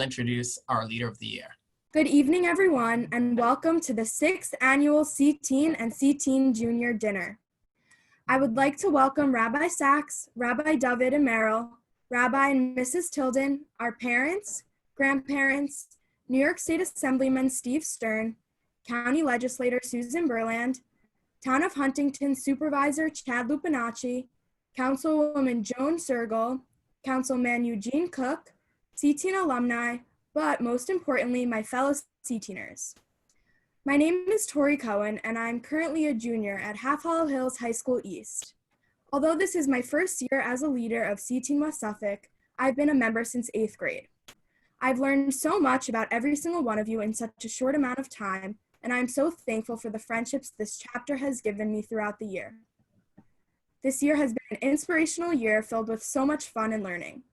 introduce our Leader of the Year. Good evening, everyone, and welcome to the 6th Annual CTeen and CTeen Junior Dinner. I would like to welcome Rabbi Sachs, Rabbi David and Merrill, Rabbi and Mrs. Tilden, our parents, grandparents, New York State Assemblyman Steve Stern, County Legislator Susan Berland, Town of Huntington Supervisor Chad Lupinacci, Councilwoman Joan Sergel, Councilman Eugene Cook, CTeen alumni, but most importantly, my fellow CTeeners. My name is Tori Cohen, and I'm currently a junior at Half Hollow Hills High School East. Although this is my first year as a leader of CTeen West Suffolk, I've been a member since 8th grade. I've learned so much about every single one of you in such a short amount of time, and I'm so thankful for the friendships this chapter has given me throughout the year. This year has been an inspirational year filled with so much fun and learning.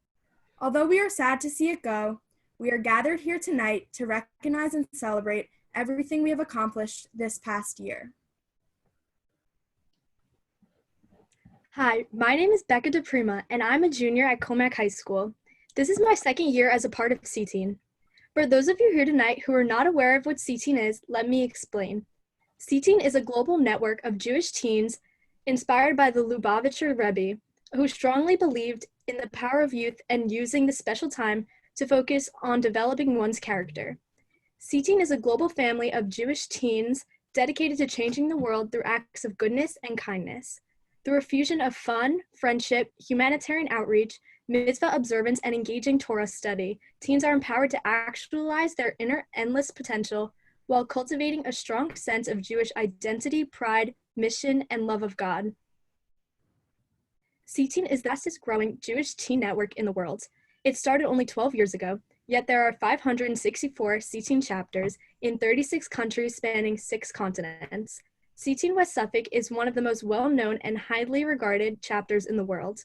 Although we are sad to see it go, we are gathered here tonight to recognize and celebrate everything we have accomplished this past year. Hi, my name is Becca DePrima, and I'm a junior at Comac High School. This is my second year as a part of CTeen. For those of you here tonight who are not aware of what CTeen is, let me explain. CTeen is a global network of Jewish teens inspired by the Lubavitcher Rebbe, who strongly believed in the power of youth and using the special time to focus on developing one's character. CTeen is a global family of Jewish teens dedicated to changing the world through acts of goodness and kindness. Through a fusion of fun, friendship, humanitarian outreach, mitzvah observance, and engaging Torah study, teens are empowered to actualize their inner endless potential while cultivating a strong sense of Jewish identity, pride, mission, and love of God. CTeen is the fastest growing Jewish teen network in the world. It started only 12 years ago, yet there are 564 CTeen chapters in 36 countries spanning 6 continents. CTeen West Suffolk is one of the most well-known and highly regarded chapters in the world.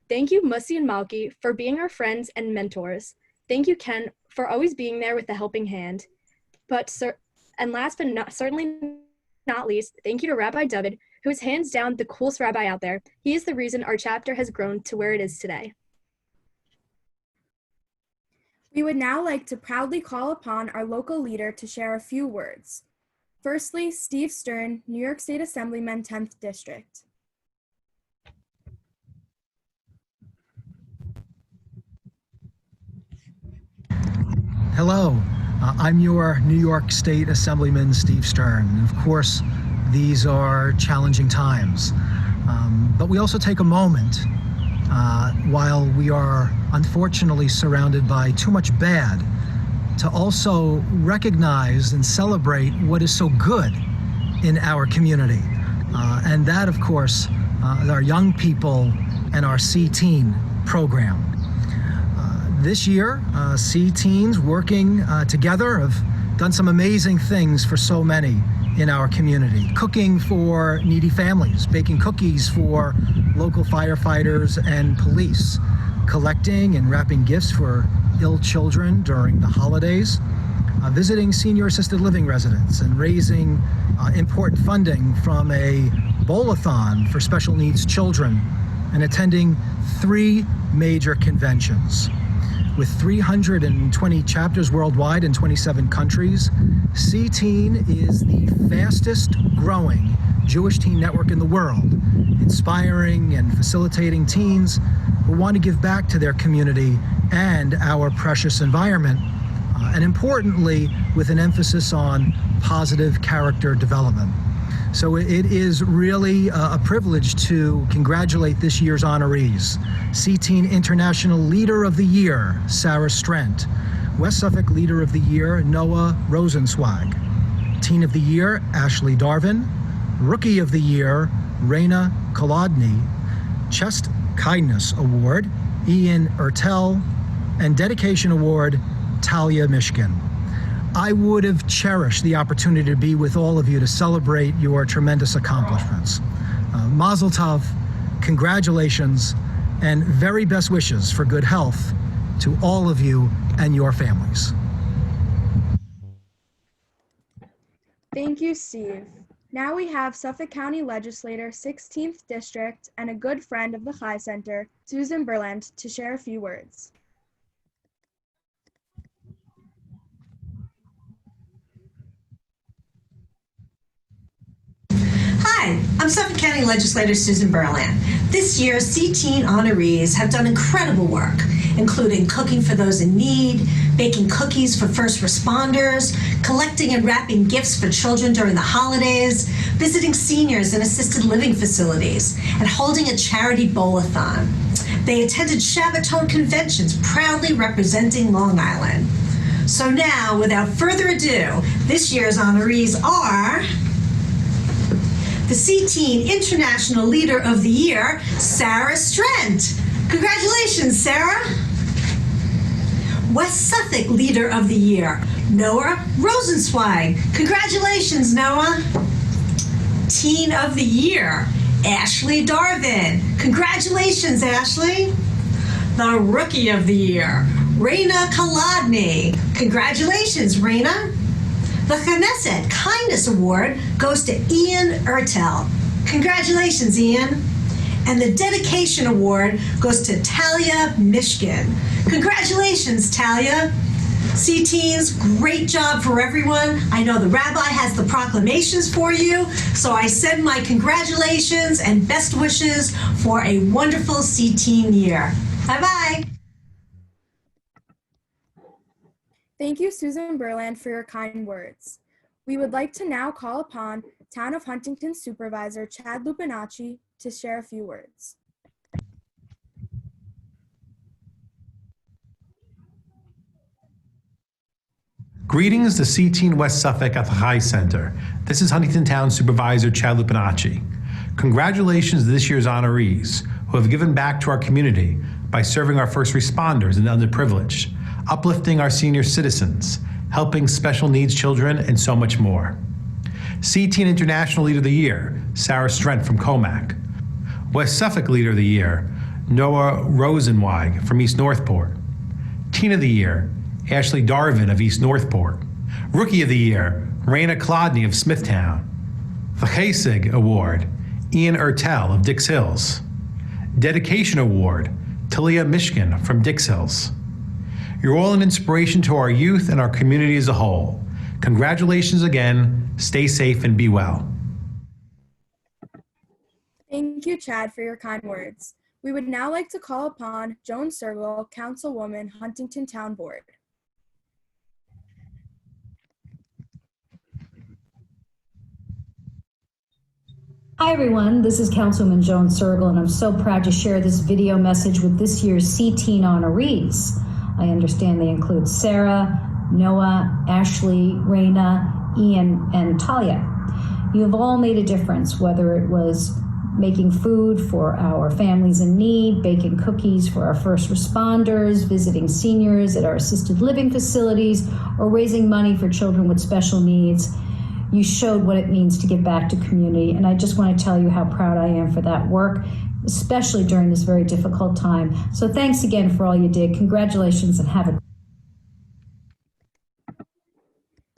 Thank you, Musi and Malki, for being our friends and mentors. Thank you, Ken, for always being there with a helping hand. And last but certainly not least, thank you to Rabbi David, who is hands down the coolest rabbi out there. He is the reason our chapter has grown to where it is today. We would now like to proudly call upon our local leader to share a few words. Firstly, Steve Stern, New York State Assemblyman, 10th District. Hello, I'm your New York State Assemblyman, Steve Stern. And of course, these are challenging times, but we also take a moment while we are unfortunately surrounded by too much bad to also recognize and celebrate what is so good in our community. And that, of course, our young people and our CTeen program. This year, CTeens working together have done some amazing things for so many in our community. Cooking for needy families, baking cookies for local firefighters and police, collecting and wrapping gifts for ill children during the holidays, visiting senior assisted living residents and raising important funding from a bowl-a-thon for special needs children, and attending 3 major conventions. With 320 chapters worldwide in 27 countries, CTeen is the fastest growing Jewish teen network in the world, inspiring and facilitating teens who want to give back to their community and our precious environment, and importantly, with an emphasis on positive character development. So it is really a privilege to congratulate this year's honorees. CTeen International Leader of the Year, Sarah Strent. West Suffolk Leader of the Year, Noah Rosenzweig. Teen of the Year, Ashley Darvin. Rookie of the Year, Raina Kolodny. Chest Kindness Award, Ian Ertel. And Dedication Award, Talia Mishkin. I would have cherished the opportunity to be with all of you to celebrate your tremendous accomplishments. Mazel tov, congratulations, and very best wishes for good health to all of you and your families. Thank you, Steve. Now we have Suffolk County Legislator, 16th District, and a good friend of the Chai Center, Susan Berland, to share a few words. I'm Suffolk County Legislator Susan Berland. This year, CTeen honorees have done incredible work, including cooking for those in need, baking cookies for first responders, collecting and wrapping gifts for children during the holidays, visiting seniors in assisted living facilities, and holding a charity bowl-a-thon. They attended Shabbatone conventions, proudly representing Long Island. So now, without further ado, this year's honorees are the CTeen International Leader of the Year, Sarah Strent. Congratulations, Sarah. West Suffolk Leader of the Year, Noah Rosenzweig. Congratulations, Noah. Teen of the Year, Ashley Darvin. Congratulations, Ashley. The Rookie of the Year, Raina Kolodny. Congratulations, Raina. The Knesset Kindness Award goes to Ian Ertel. Congratulations, Ian. And the Dedication Award goes to Talia Mishkin. Congratulations, Talia. CTeens, great job for everyone. I know the rabbi has the proclamations for you, so I send my congratulations and best wishes for a wonderful CTeen year. Bye-bye. Thank you, Susan Berland, for your kind words. We would like to now call upon Town of Huntington Supervisor Chad Lupinacci to share a few words. Greetings to CTeen West Suffolk at the High Center. This is Huntington Town Supervisor Chad Lupinacci. Congratulations to this year's honorees who have given back to our community by serving our first responders and underprivileged, uplifting our senior citizens, helping special needs children, and so much more. CTeen International Leader of the Year, Sarah Strent from Comac. West Suffolk Leader of the Year, Noah Rosenweig from East Northport. Teen of the Year, Ashley Darvin of East Northport. Rookie of the Year, Raina Kolodny of Smithtown. The Chesig Award, Ian Ertel of Dix Hills. Dedication Award, Talia Mishkin from Dix Hills. You're all an inspiration to our youth and our community as a whole. Congratulations again, stay safe and be well. Thank you, Chad, for your kind words. We would now like to call upon Joan Sergel, Councilwoman, Huntington Town Board. Hi everyone, this is Councilwoman Joan Sergel, and I'm so proud to share this video message with this year's CTeen honorees. I understand they include Sarah, Noah, Ashley, Raina, Ian, and Talia. You have all made a difference, whether it was making food for our families in need, baking cookies for our first responders, visiting seniors at our assisted living facilities, or raising money for children with special needs. You showed what it means to give back to community, and I just want to tell you how proud I am for that work, especially during this very difficult time. So thanks again for all you did. Congratulations and have a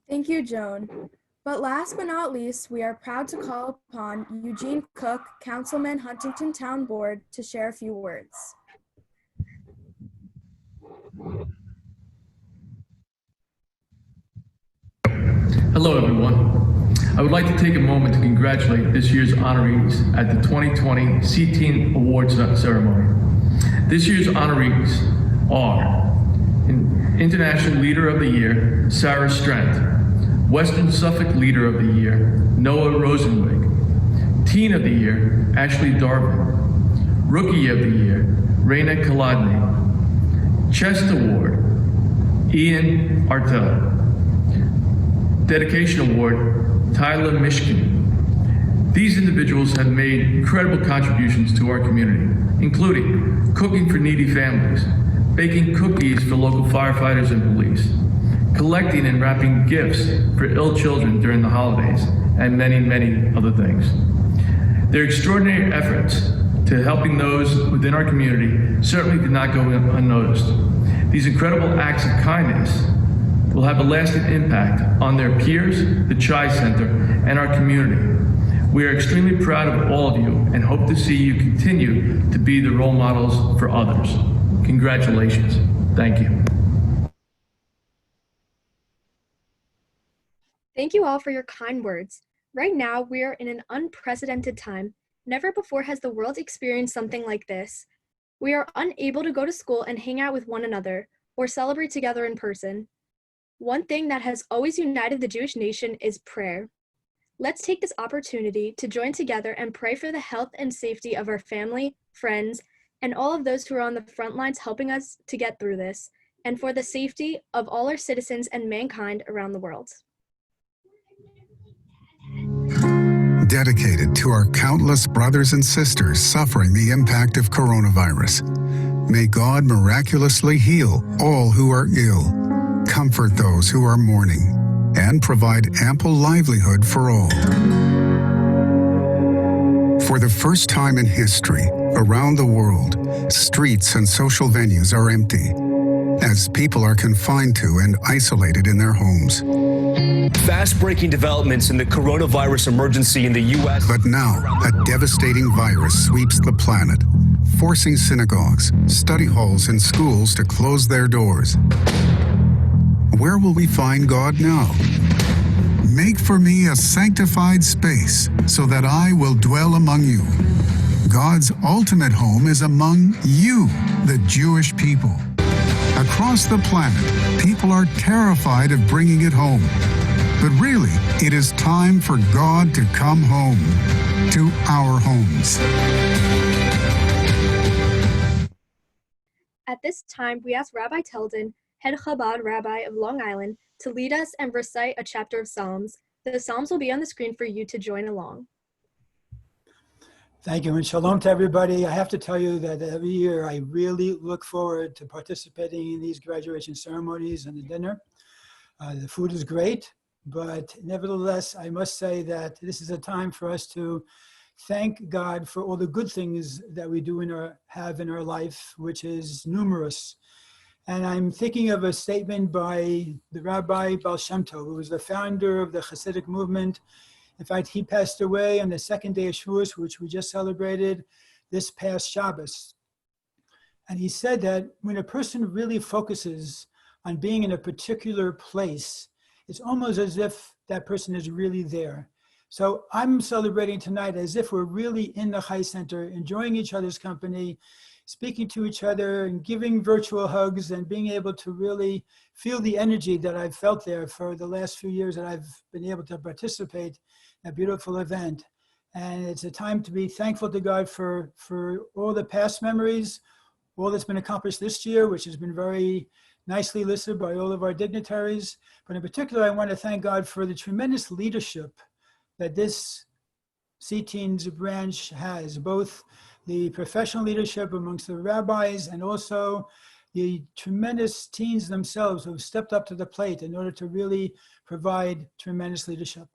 Thank you, Joan. But last but not least, we are proud to call upon Eugene Cook, Councilman, Huntington Town Board, to share a few words. Hello, everyone. I would like to take a moment to congratulate this year's honorees at the 2020 CTeen Awards ceremony. This year's honorees are International Leader of the Year, Sarah Strent, Western Suffolk Leader of the Year, Noah Rosenwig, Teen of the Year, Ashley Darvin, Rookie of the Year, Raina Kolodny, Chest Award, Ian Artel, Dedication Award, Tyler Mishkin. These individuals have made incredible contributions to our community, including cooking for needy families, baking cookies for local firefighters and police, collecting and wrapping gifts for ill children during the holidays, and many, many other things. Their extraordinary efforts to helping those within our community certainly did not go unnoticed. These incredible acts of kindness will have a lasting impact on their peers, the Chi Center, and our community. We are extremely proud of all of you and hope to see you continue to be the role models for others. Congratulations. Thank you. Thank you all for your kind words. Right now, we are in an unprecedented time. Never before has the world experienced something like this. We are unable to go to school and hang out with one another or celebrate together in person. One thing that has always united the Jewish nation is prayer. Let's take this opportunity to join together and pray for the health and safety of our family, friends, and all of those who are on the front lines helping us to get through this, and for the safety of all our citizens and mankind around the world. Dedicated to our countless brothers and sisters suffering the impact of coronavirus. May God miraculously heal all who are ill, comfort those who are mourning, and provide ample livelihood for all. For the first time in history, around the world, streets and social venues are empty, as people are confined to and isolated in their homes. Fast-breaking developments in the coronavirus emergency in the U.S. But now, a devastating virus sweeps the planet, forcing synagogues, study halls, and schools to close their doors. Where will we find God now? Make for me a sanctified space so that I will dwell among you. God's ultimate home is among you, the Jewish people. Across the planet, people are terrified of bringing it home. But really, it is time for God to come home, to our homes. At this time, we ask Rabbi Teldon, head Chabad rabbi of Long Island, to lead us and recite a chapter of Psalms. The Psalms will be on the screen for you to join along. Thank you, and shalom to everybody. I have to tell you that every year I really look forward to participating in these graduation ceremonies and the dinner. The food is great, but nevertheless, I must say that this is a time for us to thank God for all the good things that we have in our life, which is numerous. And I'm thinking of a statement by the Rabbi Baal Shem Tov, who was the founder of the Hasidic movement. In fact, he passed away on the second day of Shavuos, which we just celebrated this past Shabbos. And he said that when a person really focuses on being in a particular place, it's almost as if that person is really there. So I'm celebrating tonight as if we're really in the Chai Center, enjoying each other's company, speaking to each other and giving virtual hugs and being able to really feel the energy that I've felt there for the last few years that I've been able to participate in a beautiful event. And it's a time to be thankful to God for all the past memories, all that's been accomplished this year, which has been very nicely listed by all of our dignitaries. But in particular, I want to thank God for the tremendous leadership that this CTeen's branch has, both the professional leadership amongst the rabbis and also the tremendous teens themselves who have stepped up to the plate in order to really provide tremendous leadership.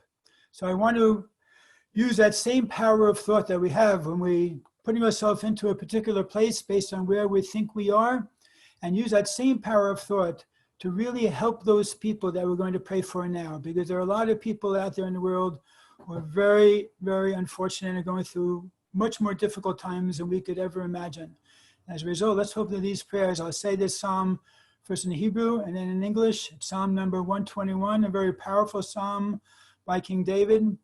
So I want to use that same power of thought that we have when we putting ourselves into a particular place based on where we think we are, and use that same power of thought to really help those people that we're going to pray for now, because there are a lot of people out there in the world who are very, very unfortunate and going through much more difficult times than we could ever imagine. As a result, let's hope that these prayers, I'll say this psalm first in Hebrew and then in English. It's Psalm number 121, a very powerful psalm by King David.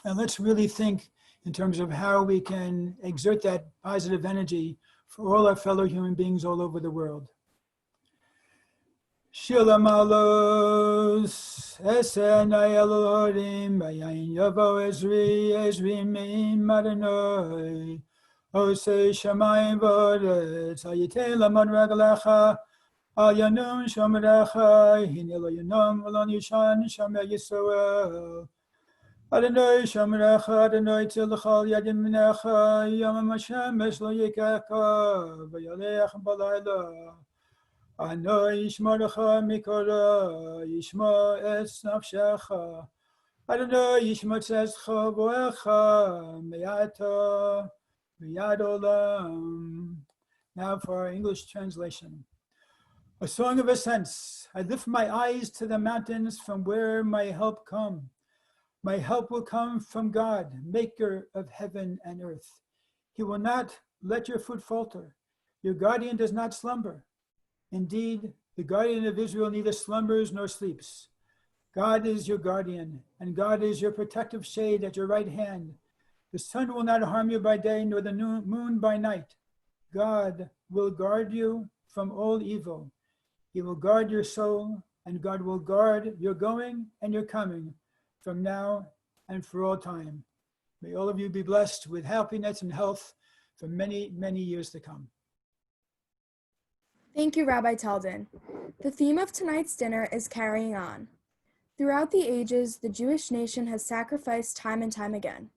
And let's really think in terms of how we can exert that positive energy for all our fellow human beings all over the world. Shir Malos, Esenai Elohim, Bayan Yavo Ezri Meim Adonai, Osei Shamayim Voretz, Hayitei Lamon Regalecha, Al Yanum Shomerecha, Hinelo Yanum, Alon Yishan, Shomer Yisrael, Adonai Shomerecha, Adonai Tzilchal Yadim Minecha, Yom Hashem Eslo Yikaka, Vayalech Balayla, Adonai Yishmarecha Mikora, Yishma Es Nafshecha, Adonai Yishmatzescha Voecha, Me'ata, Me'ad Olam. Now for our English translation. A song of ascents. I lift my eyes to the mountains, from where my help come. My help will come from God, maker of heaven and earth. He will not let your foot falter. Your guardian does not slumber. Indeed, the guardian of Israel neither slumbers nor sleeps. God is your guardian, and God is your protective shade at your right hand. The sun will not harm you by day, nor the moon by night. God will guard you from all evil. He will guard your soul, and God will guard your going and your coming from now and for all time. May all of you be blessed with happiness and health for many, many years to come. Thank you, Rabbi Teldon. The theme of tonight's dinner is carrying on. Throughout the ages, the Jewish nation has sacrificed time and time again.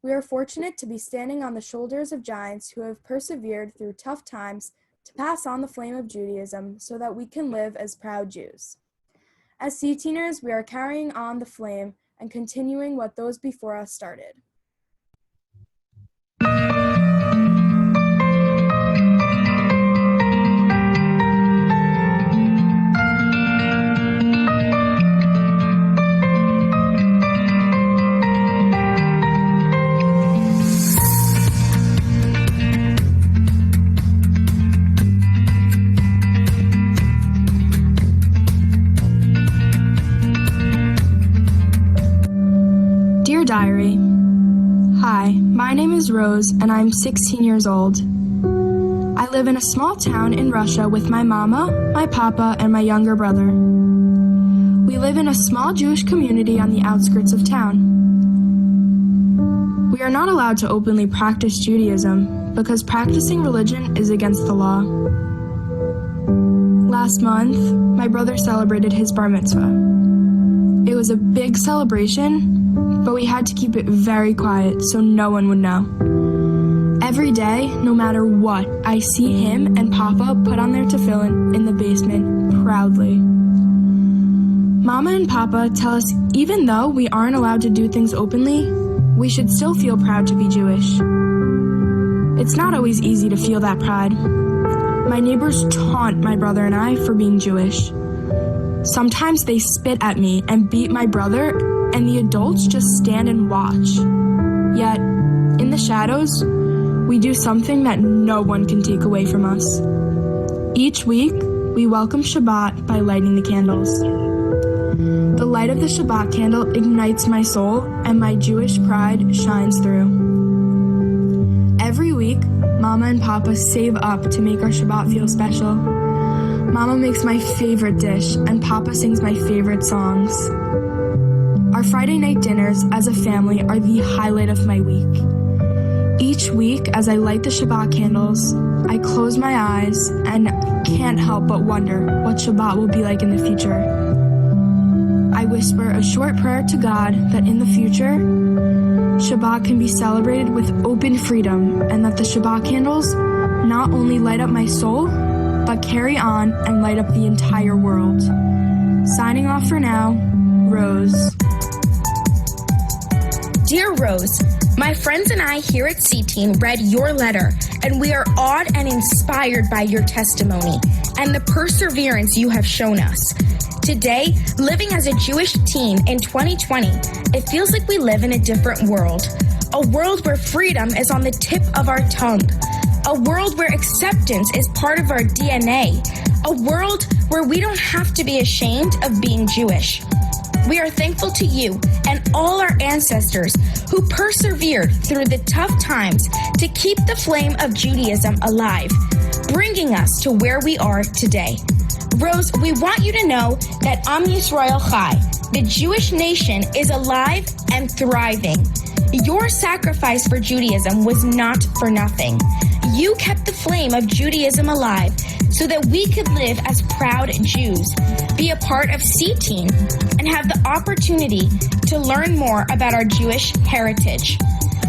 We are fortunate to be standing on the shoulders of giants who have persevered through tough times to pass on the flame of Judaism so that we can live as proud Jews. As CTeeners, we are carrying on the flame and continuing what those before us started. Dear Diary, hi, my name is Rose and I'm 16 years old. I live in a small town in Russia with my mama, my papa, and my younger brother. We live in a small Jewish community on the outskirts of town. We are not allowed to openly practice Judaism because practicing religion is against the law. Last month, my brother celebrated his bar mitzvah. It was a big celebration, but we had to keep it very quiet so no one would know. Every day, no matter what, I see him and Papa put on their tefillin in the basement proudly. Mama and Papa tell us even though we aren't allowed to do things openly, we should still feel proud to be Jewish. It's not always easy to feel that pride. My neighbors taunt my brother and I for being Jewish. Sometimes they spit at me and beat my brother, and the adults just stand and watch. Yet, in the shadows, we do something that no one can take away from us. Each week, we welcome Shabbat by lighting the candles. The light of the Shabbat candle ignites my soul, and my Jewish pride shines through. Every week, Mama and Papa save up to make our Shabbat feel special. Mama makes my favorite dish, and Papa sings my favorite songs. Our Friday night dinners as a family are the highlight of my week. Each week, as I light the Shabbat candles, I close my eyes and can't help but wonder what Shabbat will be like in the future. I whisper a short prayer to God that in the future, Shabbat can be celebrated with open freedom, and that the Shabbat candles not only light up my soul, but carry on and light up the entire world. Signing off for now, Rose. Dear Rose, my friends and I here at CTeen read your letter, and we are awed and inspired by your testimony and the perseverance you have shown us. Today, living as a Jewish teen in 2020, it feels like we live in a different world. A world where freedom is on the tip of our tongue. A world where acceptance is part of our DNA. A world where we don't have to be ashamed of being Jewish. We are thankful to you and all our ancestors who persevered through the tough times to keep the flame of Judaism alive, bringing us to where we are today. Rose, we want you to know that Am Yisrael Chai, the Jewish nation, is alive and thriving. Your sacrifice for Judaism was not for nothing. You kept the flame of Judaism alive so that we could live as proud Jews, be a part of CTeen, and have the opportunity to learn more about our Jewish heritage.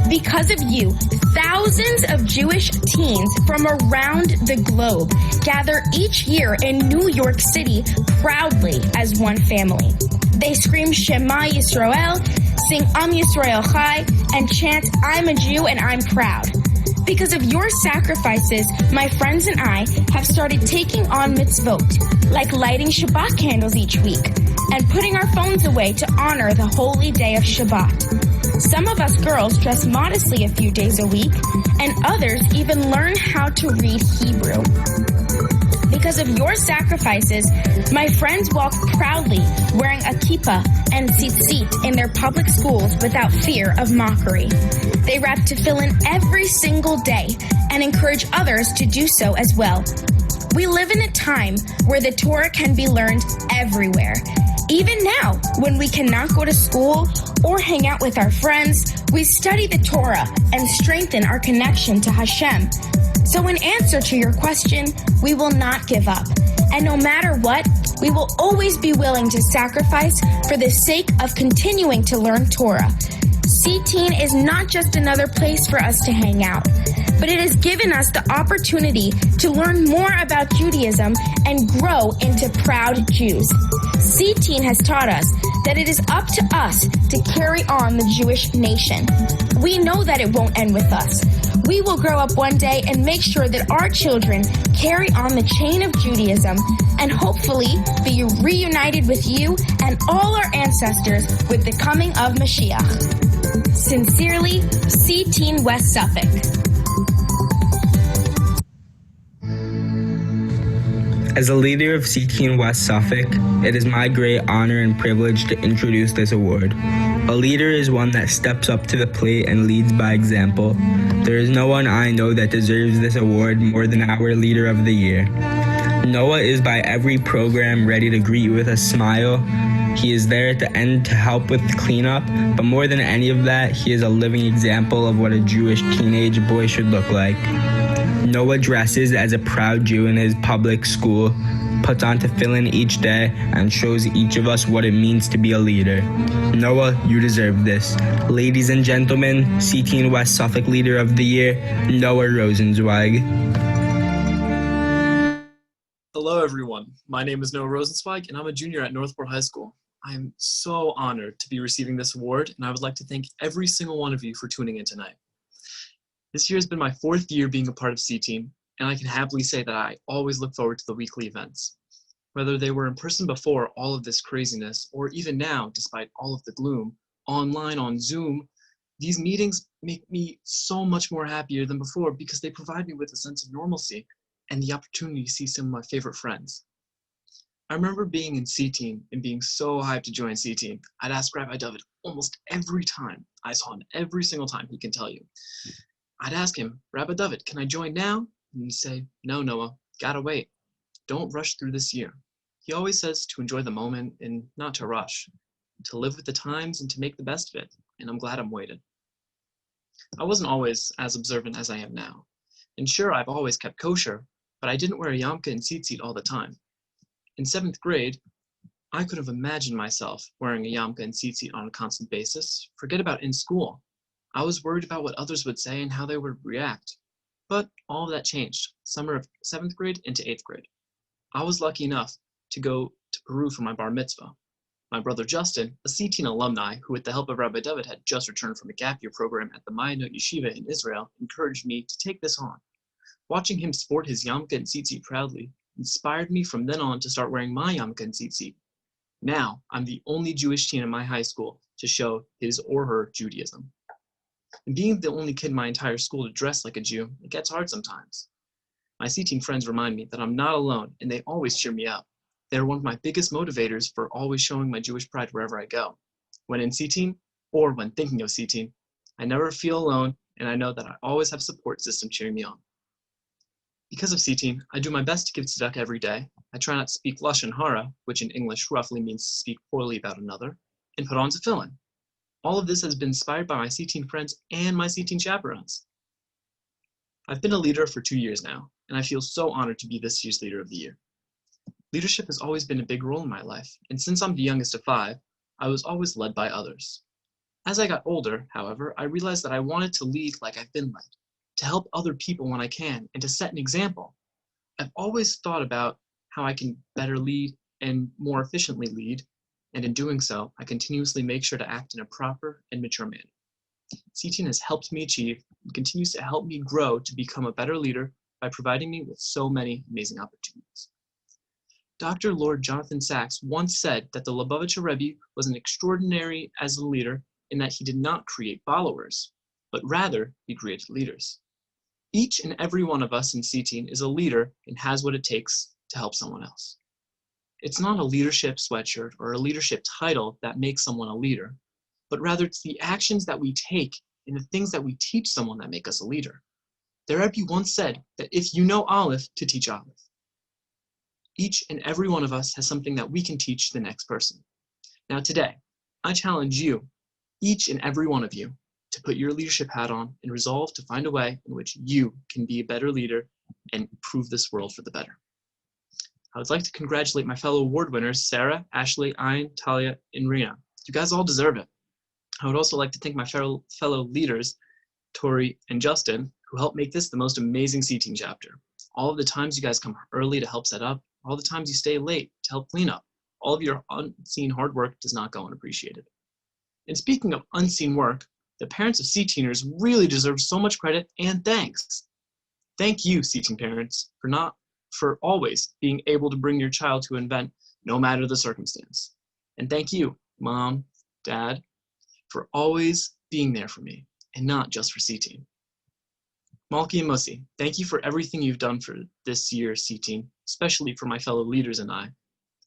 Because of you, thousands of Jewish teens from around the globe gather each year in New York City proudly as one family. They scream Shema Yisrael, sing Am Yisrael Chai, and chant I'm a Jew and I'm proud. Because of your sacrifices, my friends and I have started taking on mitzvot, like lighting Shabbat candles each week and putting our phones away to honor the holy day of Shabbat. Some of us girls dress modestly a few days a week, and others even learn how to read Hebrew. The Because of your sacrifices, my friends walk proudly wearing a kippah and tzitzit in their public schools without fear of mockery. They wrap tefillin every single day and encourage others to do so as well. We live in a time where the Torah can be learned everywhere. Even now, when we cannot go to school or hang out with our friends, we study the Torah and strengthen our connection to Hashem. So in answer to your question, we will not give up. And no matter what, we will always be willing to sacrifice for the sake of continuing to learn Torah. CTeen is not just another place for us to hang out, but it has given us the opportunity to learn more about Judaism and grow into proud Jews. CTeen has taught us that it is up to us to carry on the Jewish nation. We know that it won't end with us. We will grow up one day and make sure that our children carry on the chain of Judaism and hopefully be reunited with you and all our ancestors with the coming of Mashiach. Sincerely, CTeen West Suffolk. As a leader of CTeen West Suffolk, it is my great honor and privilege to introduce this award. A leader is one that steps up to the plate and leads by example. There is no one I know that deserves this award more than our Leader of the Year. Noah is by every program ready to greet you with a smile. He is there at the end to help with the cleanup, but more than any of that, he is a living example of what a Jewish teenage boy should look like. Noah dresses as a proud Jew in his public school, puts on tefillin each day, and shows each of us what it means to be a leader. Noah, you deserve this. Ladies and gentlemen, CTeen West Suffolk Leader of the Year, Noah Rosenzweig. Hello everyone, my name is Noah Rosenzweig and I'm a junior at Northport High School. I am so honored to be receiving this award and I would like to thank every single one of you for tuning in tonight. This year has been my 4th year being a part of CTeen, and I can happily say that I always look forward to the weekly events. Whether they were in person before all of this craziness, or even now, despite all of the gloom, online on Zoom, these meetings make me so much more happier than before because they provide me with a sense of normalcy and the opportunity to see some of my favorite friends. I remember being in CTeen and being so hyped to join CTeen. I'd ask Rabbi David almost every time. I saw him every single time, he can tell you. I'd ask him, Rabbi David, can I join now? And he'd say, no, Noah, gotta wait. Don't rush through this year. He always says to enjoy the moment and not to rush, to live with the times and to make the best of it, and I'm glad I'm waiting. I wasn't always as observant as I am now. And sure, I've always kept kosher, but I didn't wear a yarmulke and tzitzit all the time. In 7th grade, I could have imagined myself wearing a yarmulke and tzitzit on a constant basis. Forget about in school. I was worried about what others would say and how they would react. But all of that changed, summer of 7th grade into 8th grade. I was lucky enough to go to Peru for my bar mitzvah. My brother Justin, a CTeen alumni who with the help of Rabbi David had just returned from a gap year program at the Mayanot Yeshiva in Israel, encouraged me to take this on. Watching him sport his yarmulke and tzitzit proudly inspired me from then on to start wearing my yarmulke and tzitzit. Now, I'm the only Jewish teen in my high school to show his or her Judaism. And being the only kid in my entire school to dress like a Jew, it gets hard sometimes. My CTeen friends remind me that I'm not alone, and they always cheer me up. They're one of my biggest motivators for always showing my Jewish pride wherever I go. When in CTeen, or when thinking of CTeen, I never feel alone, and I know that I always have a support system cheering me on. Because of CTeen, I do my best to give tzedakah every day. I try not to speak lashon hara, which in English roughly means to speak poorly about another, and put on tefillin. All of this has been inspired by my CTeen friends and my CTeen chaperones. I've been a leader for 2 years now, and I feel so honored to be this year's Leader of the Year. Leadership has always been a big role in my life, and since I'm the youngest of 5, I was always led by others. As I got older, however, I realized that I wanted to lead like I've been led, to help other people when I can, and to set an example. I've always thought about how I can better lead and more efficiently lead, and in doing so, I continuously make sure to act in a proper and mature manner. CTeen has helped me achieve and continues to help me grow to become a better leader by providing me with so many amazing opportunities. Dr. Lord Jonathan Sachs once said that the Lubavitcher Rebbe was an extraordinary as a leader in that he did not create followers, but rather he created leaders. Each and every one of us in CTeen is a leader and has what it takes to help someone else. It's not a leadership sweatshirt or a leadership title that makes someone a leader, but rather it's the actions that we take and the things that we teach someone that make us a leader. The Rebbe once said that if you know Aleph, to teach Aleph. Each and every one of us has something that we can teach the next person. Now today, I challenge you, each and every one of you, to put your leadership hat on and resolve to find a way in which you can be a better leader and improve this world for the better. I would like to congratulate my fellow award winners, Sarah, Ashley, Ayn, Talia, and Rena. You guys all deserve it. I would also like to thank my fellow leaders, Tori and Justin, who helped make this the most amazing CTeen chapter. All of the times you guys come early to help set up, all the times you stay late to help clean up, all of your unseen hard work does not go unappreciated. And speaking of unseen work, the parents of CTeeners really deserve so much credit and thanks. Thank you, CTeen parents, for always being able to bring your child to an event, no matter the circumstance. And thank you, Mom, Dad, for always being there for me, and not just for CTeen. Malki and Musi, thank you for everything you've done for this year's CTeen, especially for my fellow leaders and I.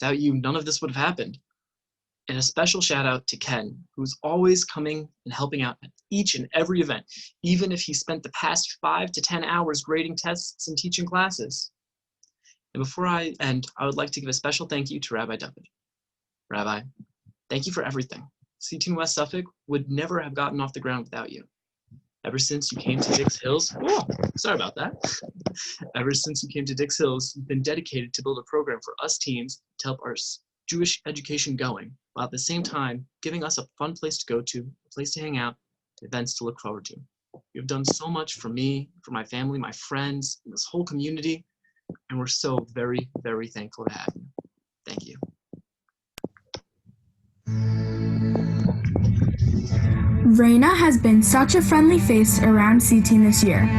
Without you, none of this would have happened. And a special shout out to Ken, who's always coming and helping out at each and every event, even if he spent the past 5 to 10 hours grading tests and teaching classes. And before I end, I would like to give a special thank you to Rabbi David. Rabbi, thank you for everything. CTeen West Suffolk would never have gotten off the ground without you. Ever since you came to Dix Hills, sorry about that. Ever since you came to Dix Hills, you've been dedicated to build a program for us teens to help our Jewish education going, while at the same time giving us a fun place to go to, a place to hang out, events to look forward to. You've done so much for me, for my family, my friends, and this whole community, and we're so very, very thankful to have you. Thank you. Raina has been such a friendly face around CTeen this year.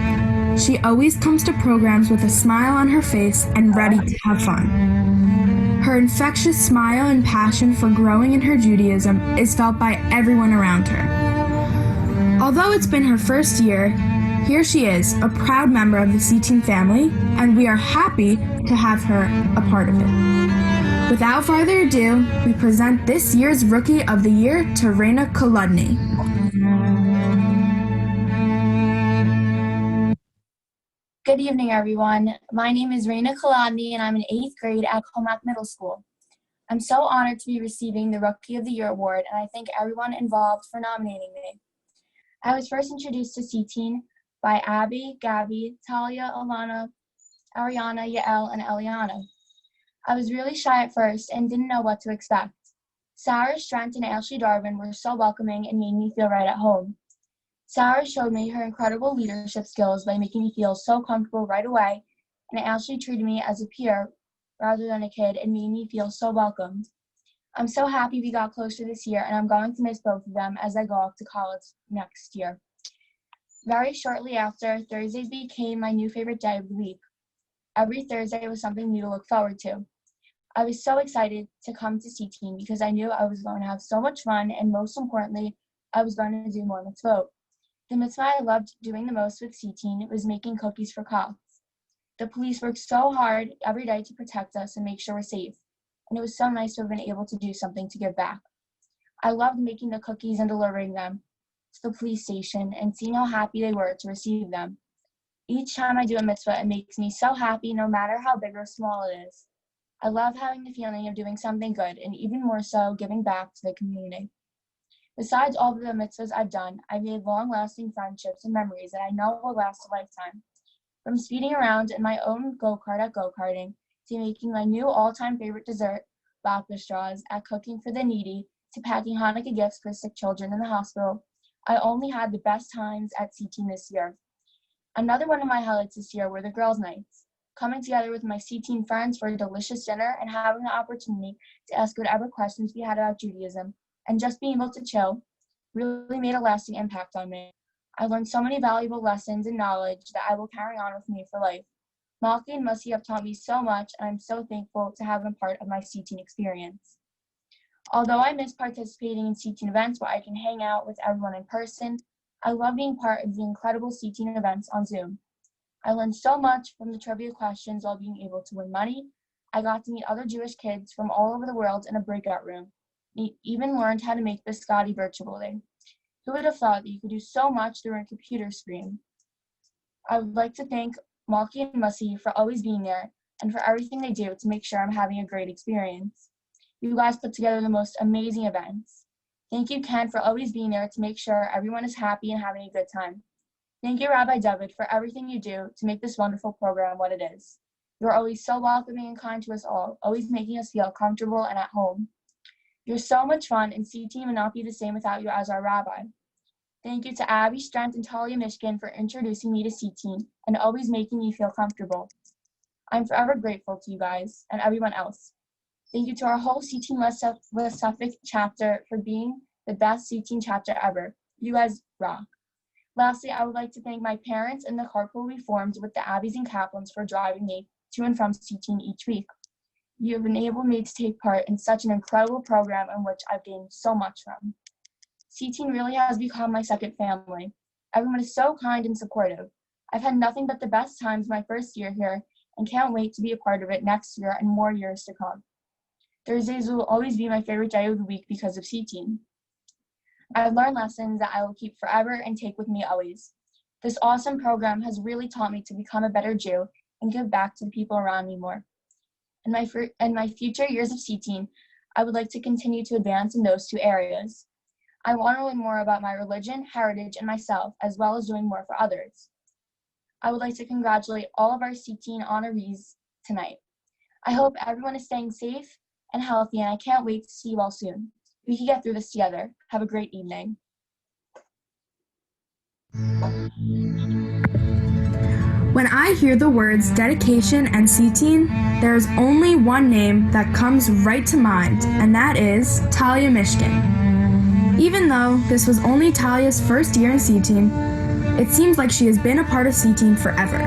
She always comes to programs with a smile on her face and ready to have fun. Her infectious smile and passion for growing in her Judaism is felt by everyone around her. Although it's been her first year, here she is, a proud member of the CTeen family, and we are happy to have her a part of it. Without further ado, we present this year's Rookie of the Year to Raina Koludny. Good evening, everyone. My name is Raina Kolodny, and I'm in 8th grade at Comac Middle School. I'm so honored to be receiving the Rookie of the Year award, and I thank everyone involved for nominating me. I was first introduced to CTeen by Abby, Gabby, Talia, Alana, Ariana, Yael, and Eliana. I was really shy at first and didn't know what to expect. Sarah, Strent, and Ashley Darvin were so welcoming and made me feel right at home. Sarah showed me her incredible leadership skills by making me feel so comfortable right away, and Ashley treated me as a peer rather than a kid and made me feel so welcomed. I'm so happy we got closer this year, and I'm going to miss both of them as I go off to college next year. Very shortly after, Thursdays became my new favorite day of the week. Every Thursday was something new to look forward to. I was so excited to come to CTeen because I knew I was going to have so much fun, and most importantly, I was going to do more mitzvot. The mitzvah I loved doing the most with CTeen was making cookies for cops. The police worked so hard every day to protect us and make sure we're safe, and it was so nice to have been able to do something to give back. I loved making the cookies and delivering them to the police station and seeing how happy they were to receive them. Each time I do a mitzvah, it makes me so happy no matter how big or small it is. I love having the feeling of doing something good, and even more so, giving back to the community. Besides all of the mitzvahs I've done, I've made long-lasting friendships and memories that I know will last a lifetime. From speeding around in my own go-kart at go-karting, to making my new all-time favorite dessert, vodka straws, at cooking for the needy, to packing Hanukkah gifts for sick children in the hospital, I only had the best times at CTeen this year. Another one of my highlights this year were the girls' nights. Coming together with my CTeen friends for a delicious dinner and having the opportunity to ask whatever questions we had about Judaism, and just being able to chill, really made a lasting impact on me. I learned so many valuable lessons and knowledge that I will carry on with me for life. Malki and Musi have taught me so much, and I'm so thankful to have been part of my CTeen experience. Although I miss participating in CTeen events where I can hang out with everyone in person, I love being part of the incredible CTeen events on Zoom. I learned so much from the trivia questions while being able to win money, I got to meet other Jewish kids from all over the world in a breakout room. Even learned how to make biscotti virtually. Who would have thought that you could do so much through a computer screen? I would like to thank Malky and Mussy for always being there and for everything they do to make sure I'm having a great experience. You guys put together the most amazing events. Thank you, Ken, for always being there to make sure everyone is happy and having a good time. Thank you, Rabbi David, for everything you do to make this wonderful program what it is. You're always so welcoming and kind to us all, always making us feel comfortable and at home. You're so much fun, and CTeen would not be the same without you as our rabbi. Thank you to Abby Strength and Talia Mishkin for introducing me to CTeen and always making me feel comfortable. I'm forever grateful to you guys and everyone else. Thank you to our whole CTeen West Suffolk chapter for being the best CTeen chapter ever. You guys rock. Lastly, I would like to thank my parents and the carpool we formed with the Abbeys and Kaplans for driving me to and from CTeen each week. You have enabled me to take part in such an incredible program in which I've gained so much from. CTeen really has become my second family. Everyone is so kind and supportive. I've had nothing but the best times my first year here and can't wait to be a part of it next year and more years to come. Thursdays will always be my favorite day of the week because of CTeen. I've learned lessons that I will keep forever and take with me always. This awesome program has really taught me to become a better Jew and give back to the people around me more. In my future years of CTeen, I would like to continue to advance in those two areas. I want to learn more about my religion, heritage, and myself, as well as doing more for others. I would like to congratulate all of our CTeen honorees tonight. I hope everyone is staying safe and healthy, and I can't wait to see you all soon. We can get through this together. Have a great evening. When I hear the words dedication and CTeen, there is only one name that comes right to mind, and that is Talia Mishkin. Even though this was only Talia's first year in CTeen, it seems like she has been a part of CTeen forever.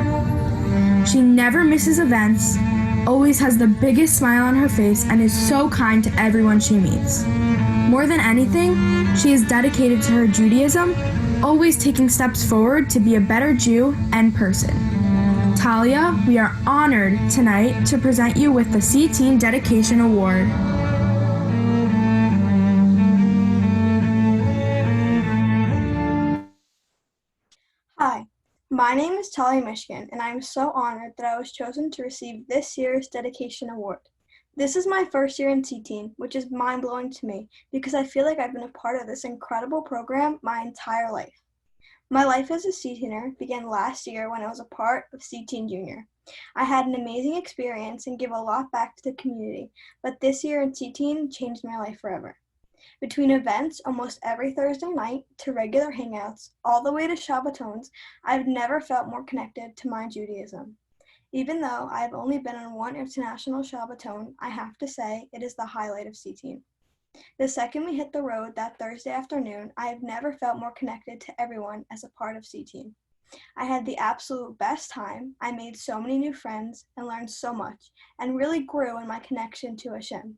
She never misses events, always has the biggest smile on her face, and is so kind to everyone she meets. More than anything, she is dedicated to her Judaism, always taking steps forward to be a better Jew and person. Talia, we are honored tonight to present you with the CTeen Dedication Award. Hi, my name is Talia Mishkin, and I am so honored that I was chosen to receive this year's Dedication Award. This is my first year in CTeen, which is mind-blowing to me because I feel like I've been a part of this incredible program my entire life. My life as a CTeener began last year when I was a part of CTeen Junior. I had an amazing experience and give a lot back to the community, but this year in CTeen changed my life forever. Between events almost every Thursday night to regular hangouts, all the way to Shabbatons, I've never felt more connected to my Judaism. Even though I've only been on one international Shabbaton, I have to say it is the highlight of CTeen. The second we hit the road that Thursday afternoon, I have never felt more connected to everyone as a part of CTeen. I had the absolute best time. I made so many new friends and learned so much, and really grew in my connection to Hashem.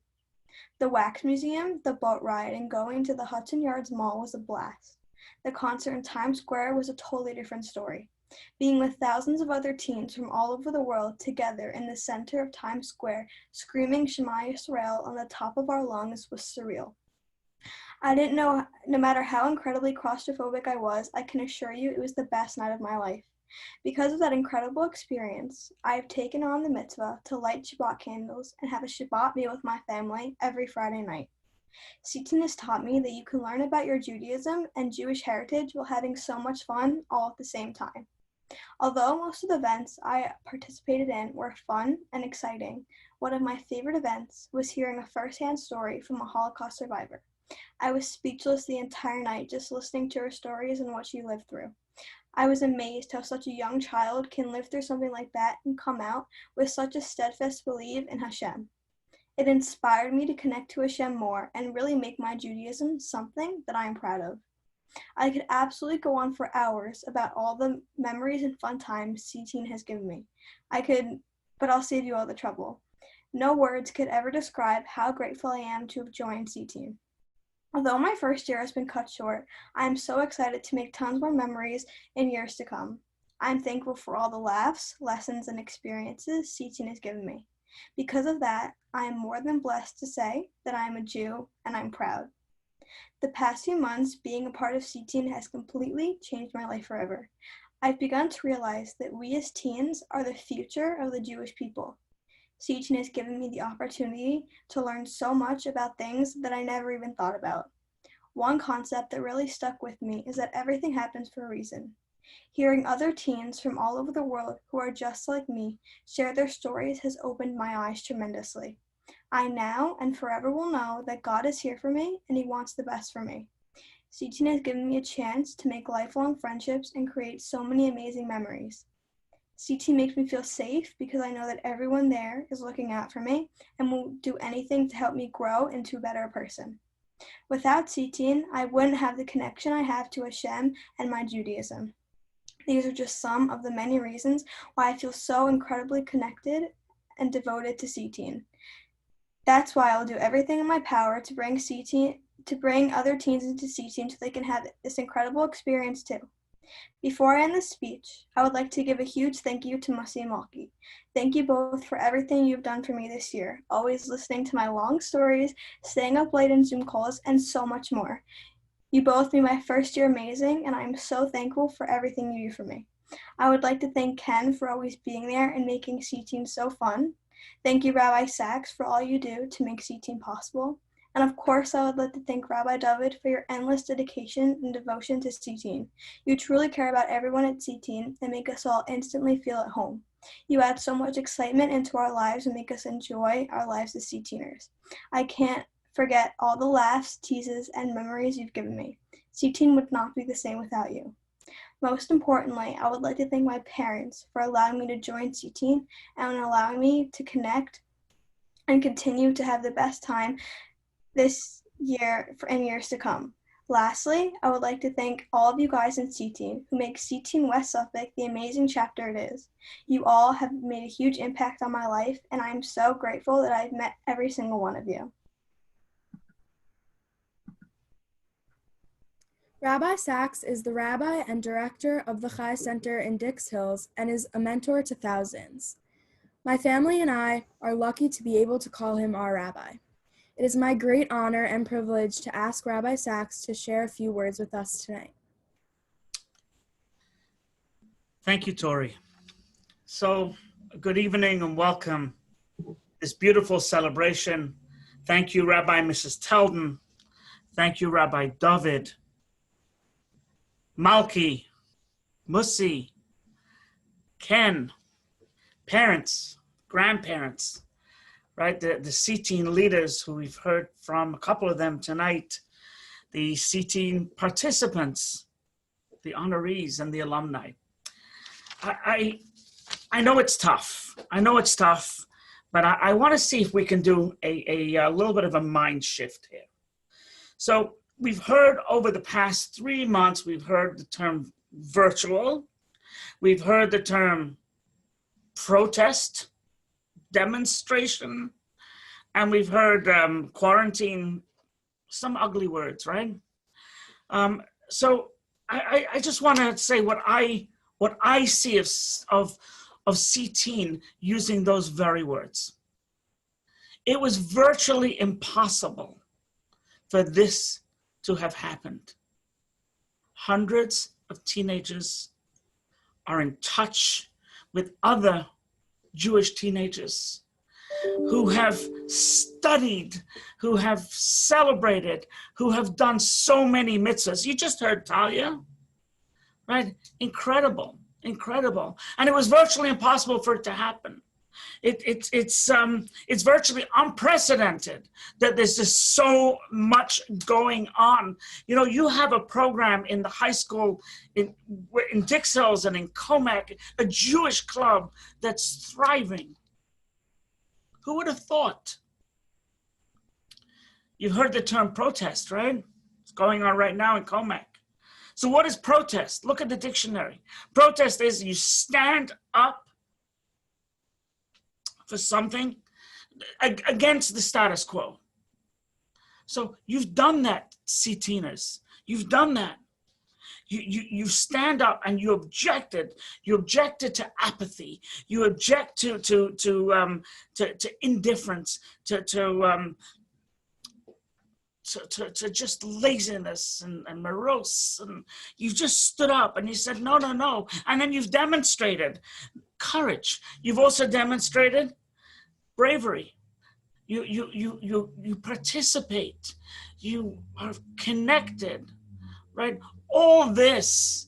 The Wax Museum, the boat ride, and going to the Hudson Yards Mall was a blast. The concert in Times Square was a totally different story. Being with thousands of other teens from all over the world together in the center of Times Square, screaming Shema Yisrael on the top of our lungs was surreal. I didn't know, no matter how incredibly claustrophobic I was, I can assure you it was the best night of my life. Because of that incredible experience, I have taken on the mitzvah to light Shabbat candles and have a Shabbat meal with my family every Friday night. CTeen has taught me that you can learn about your Judaism and Jewish heritage while having so much fun all at the same time. Although most of the events I participated in were fun and exciting, one of my favorite events was hearing a first-hand story from a Holocaust survivor. I was speechless the entire night just listening to her stories and what she lived through. I was amazed how such a young child can live through something like that and come out with such a steadfast belief in Hashem. It inspired me to connect to Hashem more and really make my Judaism something that I am proud of. I could absolutely go on for hours about all the memories and fun times CTeen has given me. But I'll save you all the trouble. No words could ever describe how grateful I am to have joined CTeen. Although my first year has been cut short, I am so excited to make tons more memories in years to come. I am thankful for all the laughs, lessons, and experiences CTeen has given me. Because of that, I am more than blessed to say that I am a Jew and I'm proud. The past few months being a part of CTeen has completely changed my life forever. I've begun to realize that we as teens are the future of the Jewish people. CTeen has given me the opportunity to learn so much about things that I never even thought about. One concept that really stuck with me is that everything happens for a reason. Hearing other teens from all over the world who are just like me share their stories has opened my eyes tremendously. I now and forever will know that God is here for me and He wants the best for me. CTeen has given me a chance to make lifelong friendships and create so many amazing memories. CTeen makes me feel safe because I know that everyone there is looking out for me and will do anything to help me grow into a better person. Without CTeen, I wouldn't have the connection I have to Hashem and my Judaism. These are just some of the many reasons why I feel so incredibly connected and devoted to CTeen. That's why I'll do everything in my power to bring other teens into CTeen so they can have this incredible experience too. Before I end this speech, I would like to give a huge thank you to Mussy and Malky. Thank you both for everything you've done for me this year, always listening to my long stories, staying up late in Zoom calls, and so much more. You both made my first year amazing, and I am so thankful for everything you do for me. I would like to thank Ken for always being there and making CTeen so fun. Thank you, Rabbi Sachs, for all you do to make CTeen possible. And of course, I would like to thank Rabbi David for your endless dedication and devotion to CTeen. You truly care about everyone at CTeen and make us all instantly feel at home. You add so much excitement into our lives and make us enjoy our lives as CTeeners. I can't forget all the laughs, teases, and memories you've given me. CTeen would not be the same without you. Most importantly, I would like to thank my parents for allowing me to join CTeen and allowing me to connect and continue to have the best time this year and years to come. Lastly, I would like to thank all of you guys in CTeen who make CTeen West Suffolk the amazing chapter it is. You all have made a huge impact on my life, and I am so grateful that I've met every single one of you. Rabbi Sachs is the rabbi and director of the Chai Center in Dix Hills and is a mentor to thousands. My family and I are lucky to be able to call him our rabbi. It is my great honor and privilege to ask Rabbi Sachs to share a few words with us tonight. Thank you, Tori. So, good evening and welcome. This beautiful celebration. Thank you, Rabbi Mrs. Teldon. Thank you, Rabbi David, Malky, Mussy, Ken, parents, grandparents, right? The CTeen leaders who we've heard from, a couple of them tonight, the CTeen participants, the honorees and the alumni. I know it's tough. I know it's tough, but I want to see if we can do a little bit of a mind shift here. So we've heard over the past 3 months, we've heard the term virtual. We've heard the term protest, demonstration, and we've heard quarantine, some ugly words, right? So I just want to say what I see of CTeen using those very words. It was virtually impossible for this to have happened. Hundreds of teenagers are in touch with other Jewish teenagers who have studied, who have celebrated, who have done so many mitzvahs. You just heard Talia, right? Incredible, incredible. And it was virtually impossible for it to happen. It's virtually unprecedented that there's just so much going on. You know, you have a program in the high school in Dix Hills and in Comac, a Jewish club that's thriving. Who would have thought? You've heard the term protest, right? It's going on right now in Comac. So what is protest? Look at the dictionary. Protest is you stand up for something against the status quo. So you've done that, CTeeners. You've done that. You stand up and you objected. You objected to apathy. You object to indifference, to just laziness and morose. And you just stood up and you said, no, no, no. And then you've demonstrated courage. You've also demonstrated bravery. You participate. You are connected, right? All this,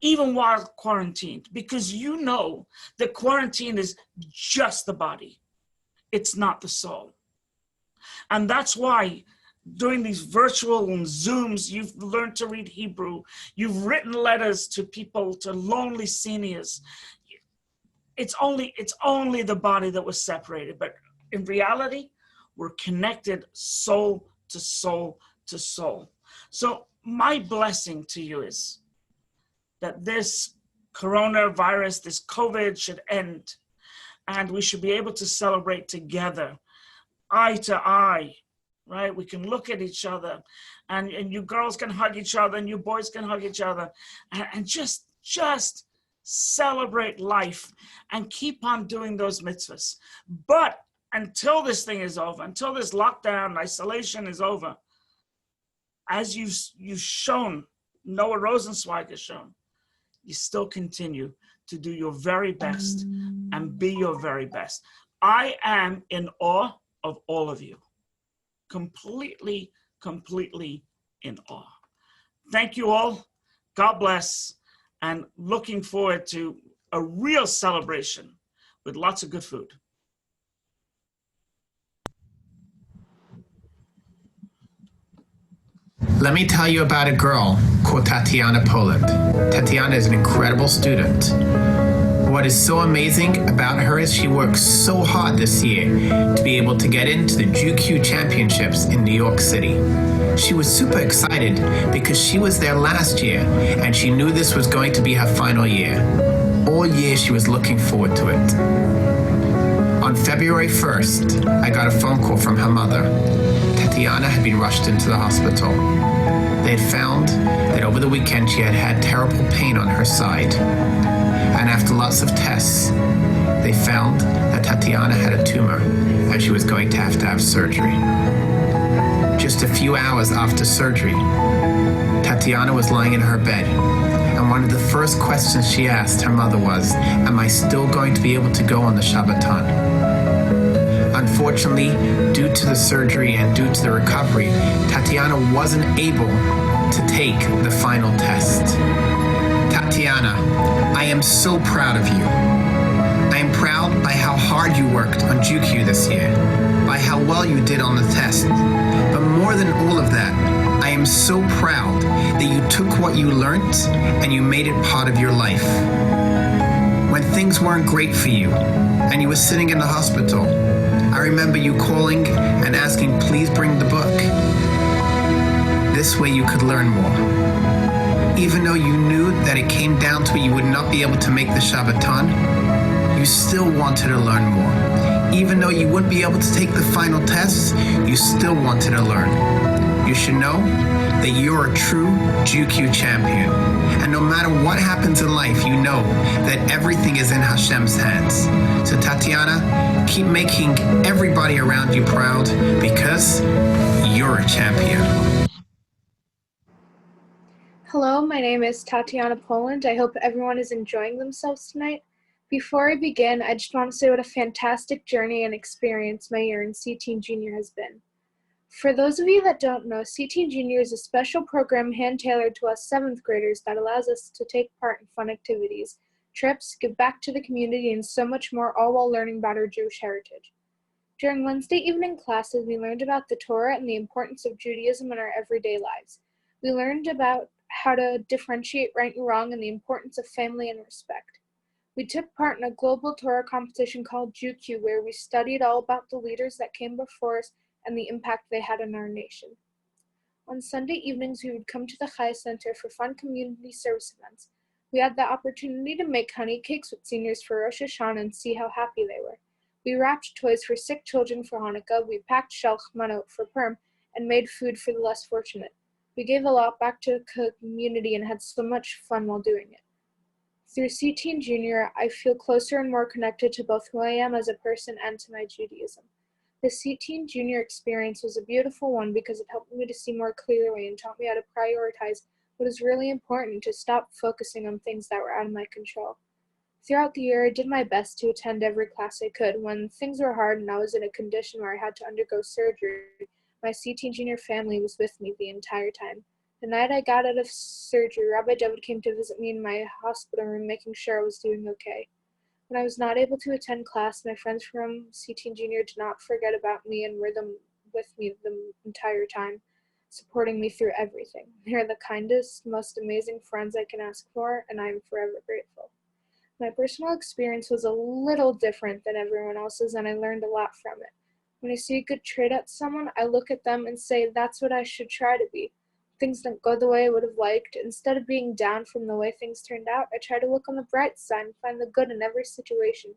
even while quarantined, because you know that quarantine is just the body. It's not the soul. And that's why during these virtual Zooms, you've learned to read Hebrew. You've written letters to people, to lonely seniors. It's only the body that was separated. But in reality, we're connected soul to soul to soul. So my blessing to you is that this coronavirus, this COVID should end, and we should be able to celebrate together, eye to eye, right? We can look at each other, and you girls can hug each other, and you boys can hug each other, and just celebrate life and keep on doing those mitzvahs. But until this thing is over, until this lockdown, isolation is over, as you've shown, Noah Rosenzweig has shown, you still continue to do your very best and be your very best. I am in awe of all of you. Completely in awe. Thank you all. God bless. And looking forward to a real celebration with lots of good food. Let me tell you about a girl called Tatiana Poland. Tatiana is an incredible student. What is so amazing about her is she worked so hard this year to be able to get into the GQ Championships in New York City. She was super excited because she was there last year and she knew this was going to be her final year. All year she was looking forward to it. On February 1st, I got a phone call from her mother. Tatiana had been rushed into the hospital. They had found that over the weekend she had had terrible pain on her side. And after lots of tests, they found that Tatiana had a tumor and she was going to have surgery. Just a few hours after surgery, Tatiana was lying in her bed, and one of the first questions she asked her mother was, am I still going to be able to go on the Shabbaton? Unfortunately, due to the surgery and due to the recovery, Tatiana wasn't able to take the final test. Tatiana, I am so proud of you. I am proud by how hard you worked on GQ this year, by how well you did on the test. But more than all of that, I am so proud that you took what you learned and you made it part of your life. When things weren't great for you and you were sitting in the hospital, I remember you calling and asking, please bring the book. This way you could learn more. Even though you knew that it came down to it, you would not be able to make the Shabbaton, you still wanted to learn more. Even though you wouldn't be able to take the final tests, you still wanted to learn. You should know that you're a true GQ champion. And no matter what happens in life, you know that everything is in Hashem's hands. So Tatiana, keep making everybody around you proud because you're a champion. Hello, my name is Tatiana Poland. I hope everyone is enjoying themselves tonight. Before I begin, I just want to say what a fantastic journey and experience my year in CTeen Junior has been. For those of you that don't know, CTeen Junior is a special program hand-tailored to us 7th graders that allows us to take part in fun activities, trips, give back to the community, and so much more, all while learning about our Jewish heritage. During Wednesday evening classes, we learned about the Torah and the importance of Judaism in our everyday lives. We learned about how to differentiate right and wrong and the importance of family and respect. We took part in a global Torah competition called GQ, where we studied all about the leaders that came before us and the impact they had on our nation. On Sunday evenings, we would come to the Chai Center for fun community service events. We had the opportunity to make honey cakes with seniors for Rosh Hashanah and see how happy they were. We wrapped toys for sick children for Hanukkah, we packed shelch manot for Purim, and made food for the less fortunate. We gave a lot back to the community and had so much fun while doing it. Through CTeen Junior, I feel closer and more connected to both who I am as a person and to my Judaism. The CTeen Junior experience was a beautiful one because it helped me to see more clearly and taught me how to prioritize what is really important, to stop focusing on things that were out of my control. Throughout the year, I did my best to attend every class I could. When things were hard and I was in a condition where I had to undergo surgery, my CTeen Junior family was with me the entire time. The night I got out of surgery, Rabbi David came to visit me in my hospital room, making sure I was doing okay. When I was not able to attend class, my friends from CTeen Junior did not forget about me and were with me the entire time, supporting me through everything. They are the kindest, most amazing friends I can ask for, and I am forever grateful. My personal experience was a little different than everyone else's, and I learned a lot from it. When I see a good trait at someone, I look at them and say, that's what I should try to be. Things don't go the way I would have liked. Instead of being down from the way things turned out, I try to look on the bright side and find the good in every situation.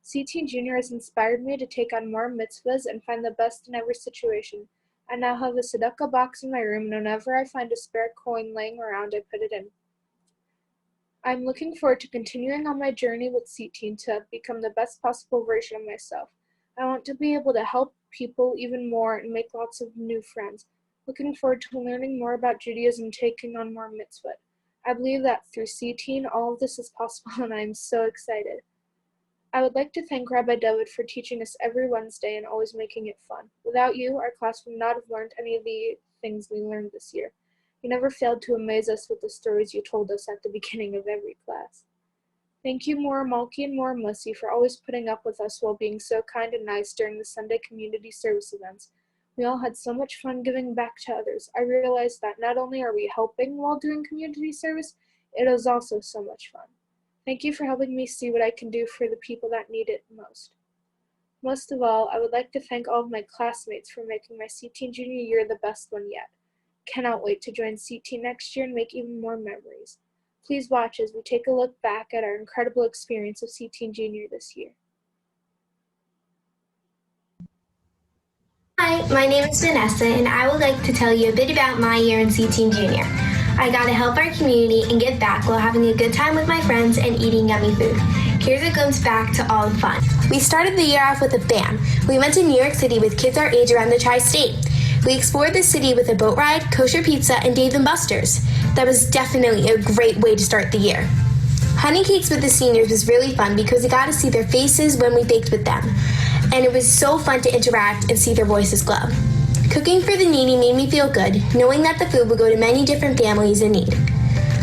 CTeen Junior has inspired me to take on more mitzvahs and find the best in every situation. I now have a tzedakah box in my room, and whenever I find a spare coin laying around, I put it in. I'm looking forward to continuing on my journey with CTeen to become the best possible version of myself. I want to be able to help people even more and make lots of new friends. Looking forward to learning more about Judaism, taking on more mitzvot. I believe that through CTeen, all of this is possible, and I am so excited. I would like to thank Rabbi David for teaching us every Wednesday and always making it fun. Without you, our class would not have learned any of the things we learned this year. You never failed to amaze us with the stories you told us at the beginning of every class. Thank you, Mora Malki and Mora Musi, for always putting up with us while being so kind and nice during the Sunday community service events. We all had so much fun giving back to others. I realized that not only are we helping while doing community service, it is also so much fun. Thank you for helping me see what I can do for the people that need it most. Most of all, I would like to thank all of my classmates for making my CTeen Junior year the best one yet. Cannot wait to join CTeen next year and make even more memories. Please watch as we take a look back at our incredible experience of CTeen Junior this year. Hi, my name is Vanessa, and I would like to tell you a bit about my year in CTeen Junior. I got to help our community and give back while having a good time with my friends and eating yummy food. Here's a glimpse back to all the fun. We started the year off with a band. We went to New York City with kids our age around the tri-state. We explored the city with a boat ride, kosher pizza, and Dave & Buster's. That was definitely a great way to start the year. Honey cakes with the seniors was really fun because we got to see their faces when we baked with them. And it was so fun to interact and see their voices glow. Cooking for the needy made me feel good, knowing that the food would go to many different families in need.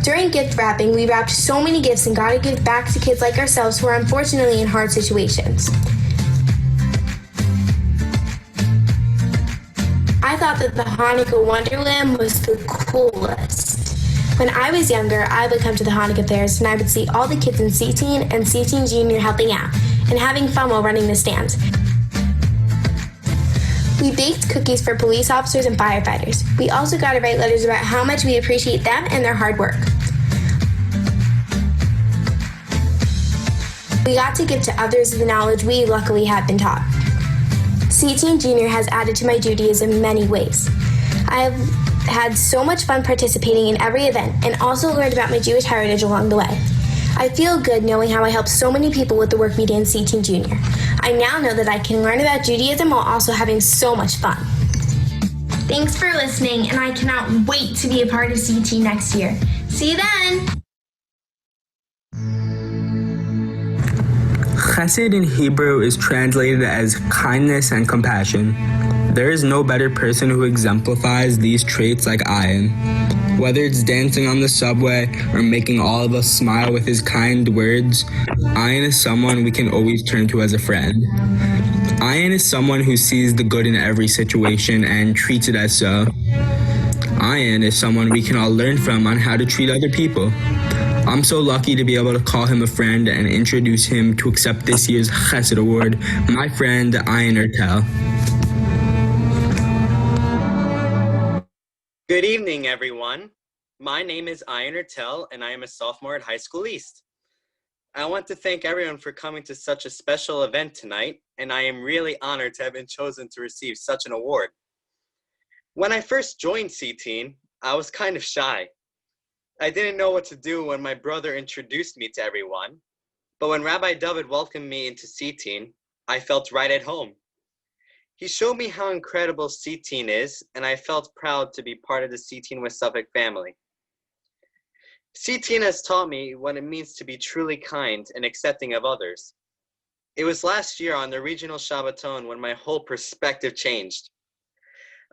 During gift wrapping, we wrapped so many gifts and got to give back to kids like ourselves who are unfortunately in hard situations. I thought that the Hanukkah Wonderland was the coolest. When I was younger, I would come to the Hanukkah fairs and I would see all the kids in CTeen and CTeen Junior helping out and having fun while running the stands. We baked cookies for police officers and firefighters. We also got to write letters about how much we appreciate them and their hard work. We got to give to others the knowledge we luckily had been taught. CTeen Junior has added to my Judaism in many ways. I have had so much fun participating in every event and also learned about my Jewish heritage along the way. I feel good knowing how I helped so many people with the work we did in CTeen Junior. I now know that I can learn about Judaism while also having so much fun. Thanks for listening, and I cannot wait to be a part of CTeen next year. See you then! Chesed in Hebrew is translated as kindness and compassion. There is no better person who exemplifies these traits like Ayan. Whether it's dancing on the subway or making all of us smile with his kind words, Ayan is someone we can always turn to as a friend. Ayan is someone who sees the good in every situation and treats it as so. Ayan is someone we can all learn from on how to treat other people. I'm so lucky to be able to call him a friend and introduce him to accept this year's Chesed Award, my friend Ayan Ertel. Good evening, everyone. My name is Ayan Ertel, and I am a sophomore at High School East. I want to thank everyone for coming to such a special event tonight, and I am really honored to have been chosen to receive such an award. When I first joined CTeen, I was kind of shy. I didn't know what to do when my brother introduced me to everyone, but when Rabbi David welcomed me into CTeen, I felt right at home. He showed me how incredible CTeen is, and I felt proud to be part of the CTeen West Suffolk family. CTeen has taught me what it means to be truly kind and accepting of others. It was last year on the regional Shabbaton when my whole perspective changed.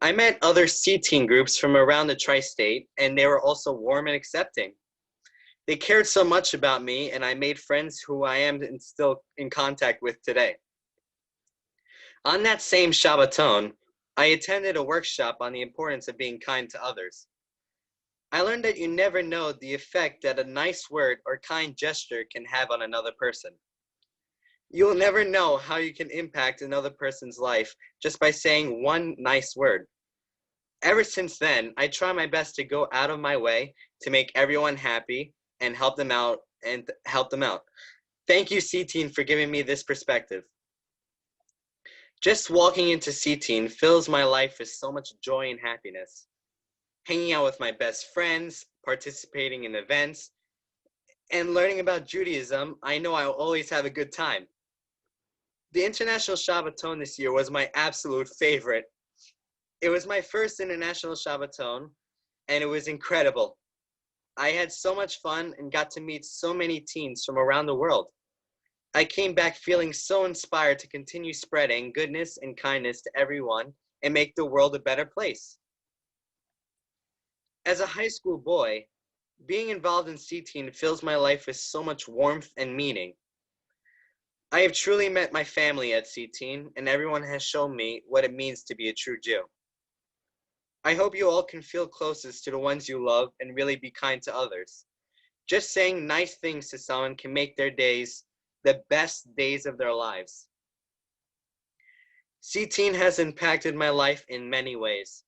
I met other CTeen groups from around the tri-state, and they were also warm and accepting. They cared so much about me, and I made friends who I am still in contact with today. On that same Shabbaton, I attended a workshop on the importance of being kind to others. I learned that you never know the effect that a nice word or kind gesture can have on another person. You'll never know how you can impact another person's life just by saying one nice word. Ever since then, I try my best to go out of my way to make everyone happy and help them out. Thank you, CTeen, for giving me this perspective. Just walking into CTeen fills my life with so much joy and happiness. Hanging out with my best friends, participating in events, and learning about Judaism, I know I'll always have a good time. The International Shabbaton this year was my absolute favorite. It was my first International Shabbaton, and it was incredible. I had so much fun and got to meet so many teens from around the world. I came back feeling so inspired to continue spreading goodness and kindness to everyone and make the world a better place. As a high school boy, being involved in CTeen fills my life with so much warmth and meaning. I have truly met my family at CTeen, and everyone has shown me what it means to be a true Jew. I hope you all can feel closest to the ones you love and really be kind to others. Just saying nice things to someone can make their days the best days of their lives. CTeen has impacted my life in many ways.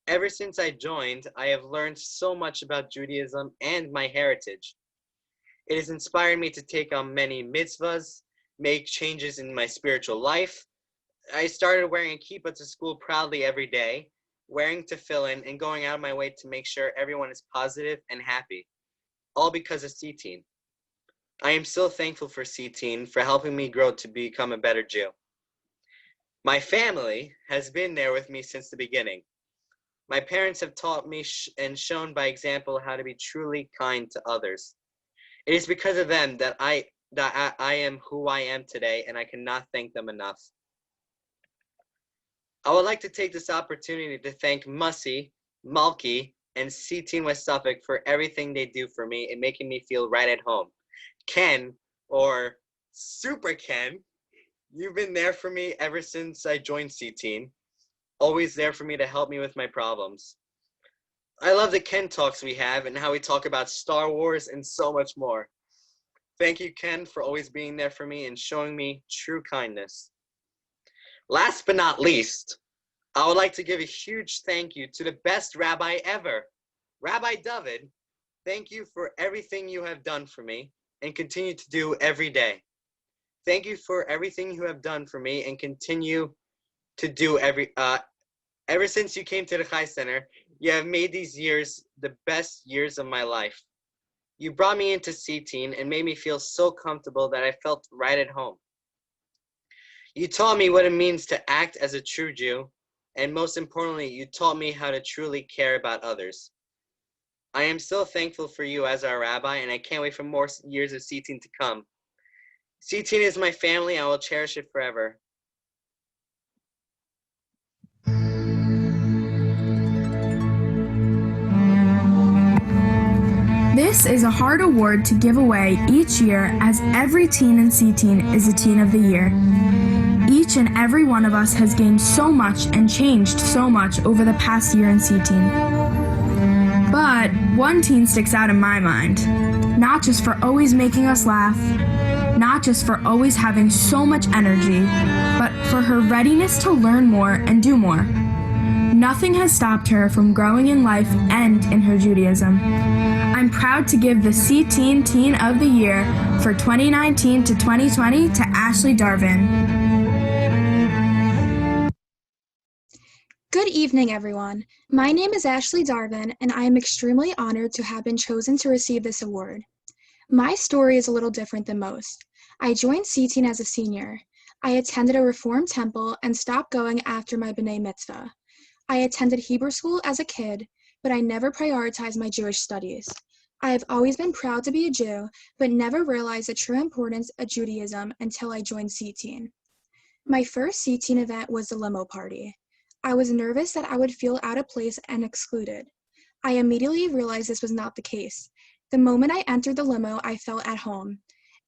Ever since I joined, I have learned so much about Judaism and my heritage. It has inspired me to take on many mitzvahs, make changes in my spiritual life. I started wearing a kippah to school proudly every day, wearing tefillin, and going out of my way to make sure everyone is positive and happy, all because of CTeen. I am so thankful for CTeen for helping me grow to become a better Jew. My family has been there with me since the beginning. My parents have taught me and shown by example how to be truly kind to others. It is because of them that I am who I am today, and I cannot thank them enough. I would like to take this opportunity to thank Mussy, Malky, and CTeen West Suffolk for everything they do for me and making me feel right at home. Ken, or Super Ken, you've been there for me ever since I joined CTeen, always there for me to help me with my problems. I love the Ken talks we have and how we talk about Star Wars and so much more. Thank you, Ken, for always being there for me and showing me true kindness. Last but not least, I would like to give a huge thank you to the best rabbi ever, Rabbi David. Thank you for everything you have done for me and continue to do every day. Thank you for everything you have done for me and continue to do ever since you came to the Chai Center. You have made these years the best years of my life. You brought me into CTeen and made me feel so comfortable that I felt right at home. You taught me what it means to act as a true Jew, and most importantly, you taught me how to truly care about others. I am so thankful for you as our rabbi, and I can't wait for more years of CTeen to come. CTeen is my family. I will cherish it forever. This is a hard award to give away each year, as every teen in CTeen is a Teen of the Year. Each and every one of us has gained so much and changed so much over the past year in CTeen. But one teen sticks out in my mind, not just for always making us laugh, not just for always having so much energy, but for her readiness to learn more and do more. Nothing has stopped her from growing in life and in her Judaism. I'm proud to give the CTeen Teen of the Year for 2019 to 2020 to Ashley Darvin. Good evening, everyone. My name is Ashley Darvin, and I am extremely honored to have been chosen to receive this award. My story is a little different than most. I joined CTeen as a senior. I attended a Reformed temple and stopped going after my B'nai Mitzvah. I attended Hebrew school as a kid, but I never prioritized my Jewish studies. I have always been proud to be a Jew, but never realized the true importance of Judaism until I joined CTeen. My first CTeen event was the limo party. I was nervous that I would feel out of place and excluded. I immediately realized this was not the case. The moment I entered the limo, I felt at home.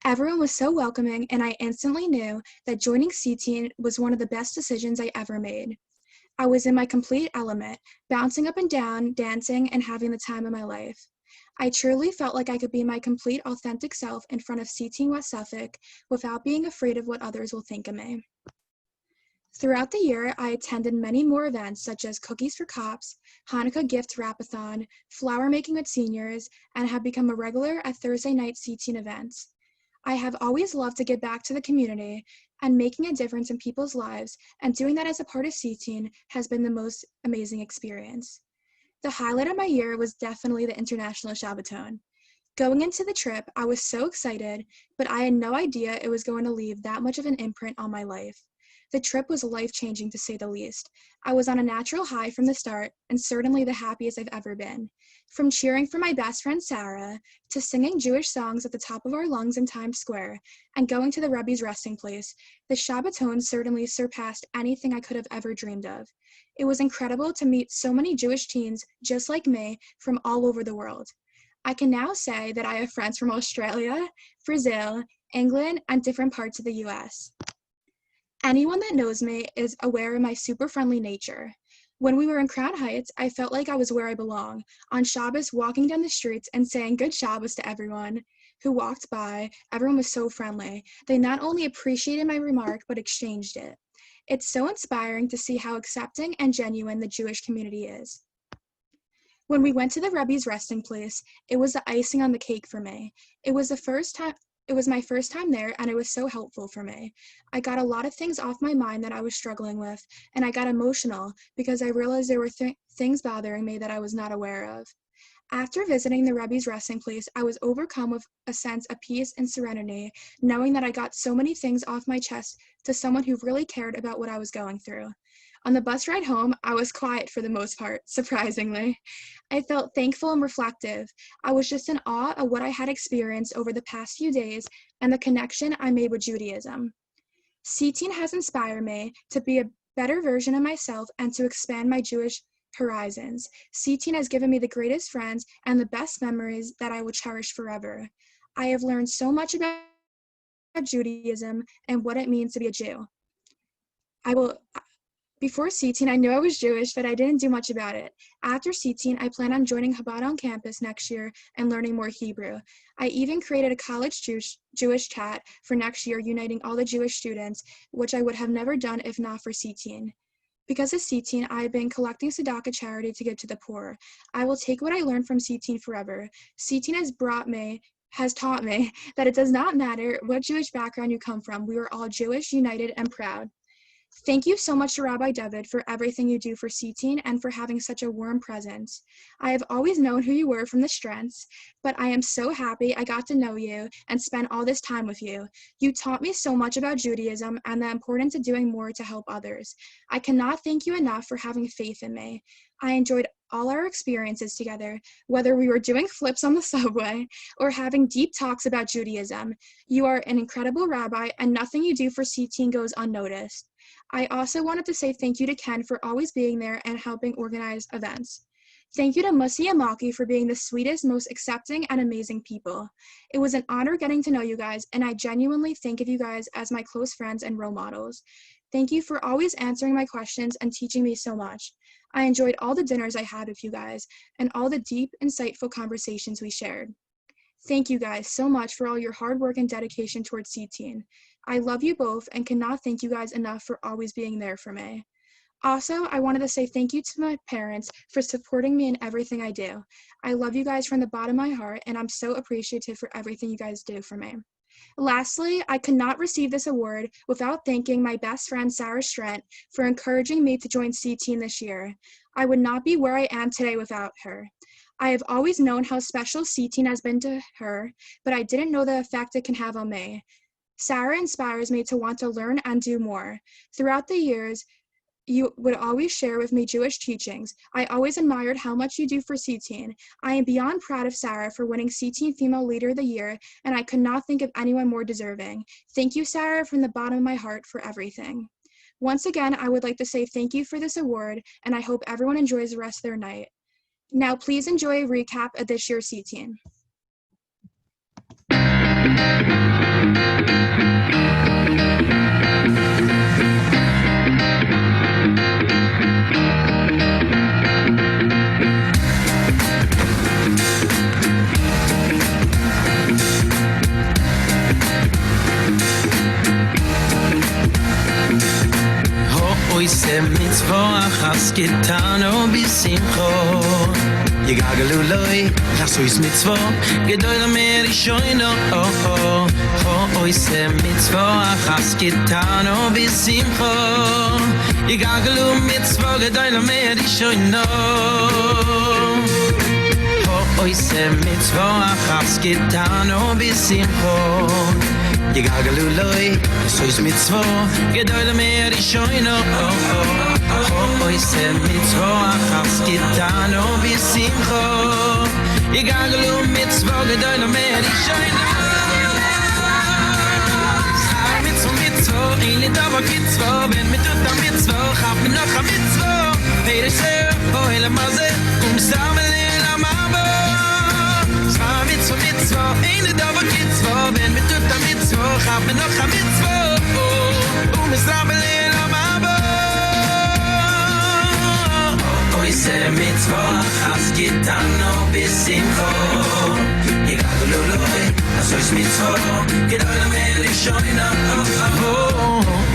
Everyone was so welcoming, and I instantly knew that joining CTeen was one of the best decisions I ever made. I was in my complete element, bouncing up and down, dancing, and having the time of my life. I truly felt like I could be my complete authentic self in front of CTeen West Suffolk without being afraid of what others will think of me. Throughout the year, I attended many more events such as Cookies for Cops, Hanukkah Gift Wrap-a-thon, Flower Making with Seniors, and have become a regular at Thursday night CTeen events. I have always loved to give back to the community and making a difference in people's lives, and doing that as a part of CTeen has been the most amazing experience. The highlight of my year was definitely the International Shabbaton. Going into the trip, I was so excited, but I had no idea it was going to leave that much of an imprint on my life. The trip was life-changing, to say the least. I was on a natural high from the start, and certainly the happiest I've ever been. From cheering for my best friend Sarah, to singing Jewish songs at the top of our lungs in Times Square, and going to the Rebbe's resting place, the Shabbaton certainly surpassed anything I could have ever dreamed of. It was incredible to meet so many Jewish teens just like me from all over the world. I can now say that I have friends from Australia, Brazil, England, and different parts of the US. Anyone that knows me is aware of my super friendly nature. When we were in Crown Heights, I felt like I was where I belong, on Shabbos walking down the streets and saying good Shabbos to everyone who walked by. Everyone was so friendly. They not only appreciated my remark, but exchanged it. It's so inspiring to see how accepting and genuine the Jewish community is. When we went to the Rebbe's resting place, it was the icing on the cake for me. It was my first time there, and it was so helpful for me. I got a lot of things off my mind that I was struggling with, and I got emotional because I realized there were things bothering me that I was not aware of. After visiting the Rebbe's resting place, I was overcome with a sense of peace and serenity, knowing that I got so many things off my chest to someone who really cared about what I was going through. On the bus ride home, I was quiet for the most part, surprisingly. I felt thankful and reflective. I was just in awe of what I had experienced over the past few days and the connection I made with Judaism. CTeen has inspired me to be a better version of myself and to expand my Jewish horizons. CTeen has given me the greatest friends and the best memories that I will cherish forever. I have learned so much about Judaism and what it means to be a Jew. Before CTeen, I knew I was Jewish, but I didn't do much about it. After CTeen, I plan on joining Chabad on campus next year and learning more Hebrew. I even created a college Jewish chat for next year, uniting all the Jewish students, which I would have never done if not for CTeen. Because of CTeen, I have been collecting tzedakah charity to give to the poor. I will take what I learned from CTeen forever. CTeen has taught me that it does not matter what Jewish background you come from. We are all Jewish, united, and proud. Thank you so much to Rabbi David for everything you do for CTeen and for having such a warm presence. I have always known who you were from the strengths, but I am so happy I got to know you and spend all this time with you. You taught me so much about Judaism and the importance of doing more to help others. I cannot thank you enough for having faith in me. I enjoyed all our experiences together, whether we were doing flips on the subway or having deep talks about Judaism. You are an incredible rabbi, and nothing you do for CTeen goes unnoticed. I also wanted to say thank you to Ken for always being there and helping organize events. Thank you to Musi and Maki for being the sweetest, most accepting, and amazing people. It was an honor getting to know you guys, and I genuinely think of you guys as my close friends and role models. Thank you for always answering my questions and teaching me so much. I enjoyed all the dinners I had with you guys and all the deep, insightful conversations we shared. Thank you guys so much for all your hard work and dedication towards CTeen. I love you both and cannot thank you guys enough for always being there for me. Also, I wanted to say thank you to my parents for supporting me in everything I do. I love you guys from the bottom of my heart, and I'm so appreciative for everything you guys do for me. Lastly, I could not receive this award without thanking my best friend Sarah Strent for encouraging me to join CTeen this year. I would not be where I am today without her. I have always known how special CTeen has been to her, but I didn't know the effect it can have on me. Sarah inspires me to want to learn and do more. Throughout the years, you would always share with me Jewish teachings. I always admired how much you do for CTeen. I am beyond proud of Sarah for winning CTeen Female Leader of the Year, and I could not think of anyone more deserving. Thank you, Sarah, from the bottom of my heart for everything. Once again, I would like to say thank you for this award, and I hope everyone enjoys the rest of their night. Now, please enjoy a recap of this year's CTeen. Oise mitzvah chas getano bisimcho Yegagelu loi chasois mitzvah Gedoy lamer ishoino Oise mitzvah chas getano bisimcho Yegagelu mitzvah Gedoy lamer ishoino Oise mitzvah chas getano bisimcho Yegagalu loi, sois mitzvah, gedoy lamer ishoino. Oise mitzvah, achas kitano bisimcho. Yegagalu mitzvah, gedoy lamer ishoino. Schar mitzvah, ein lidava kitzvah, wenn mit tut a mitzvah, chaf min noch a mitzvah. Heire sher, ohe la maze, samele la mabo. Schar mitzvah, ein lidava kitzvah, wenn mit tut a mitzvah, chaf min noch a mitzvah. Samele la mabo. Oise mitzvah, chas gitano bisimcho. Yegagelu loi, asois mitzvah, gedoy lamer ishoino.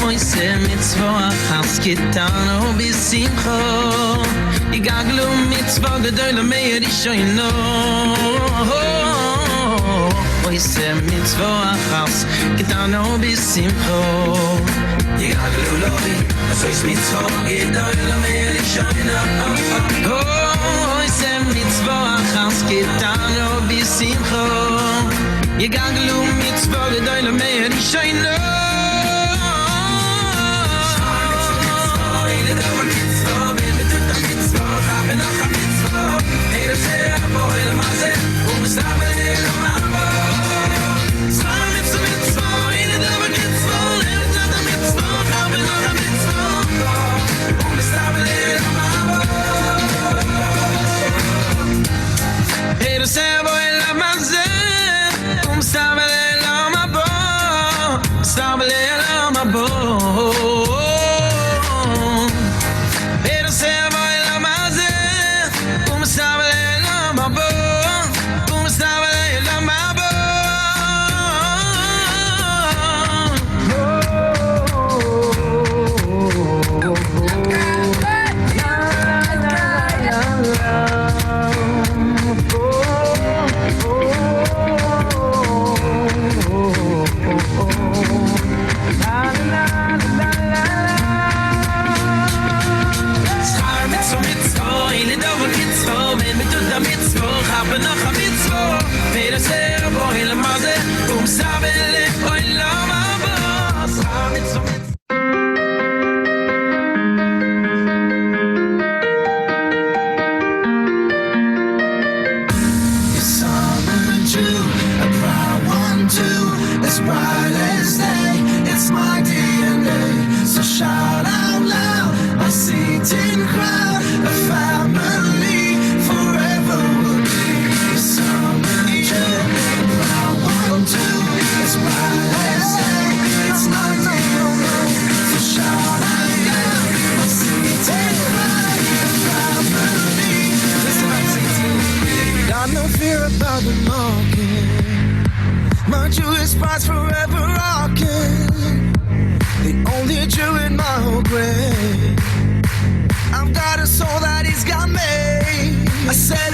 Oise mitzvah, chas gitano bisimcho. Yegagelu mitzvah, gedoy lamer ishoino. Oise mitzvah, chas gitano bisimcho. Yegagelu loi, asois mitzvah, gedoy lamer ishoino. Oise mitzvah, chas gitano bisimcho. Yegagelu mitzvah, gedoy lamer ishoino.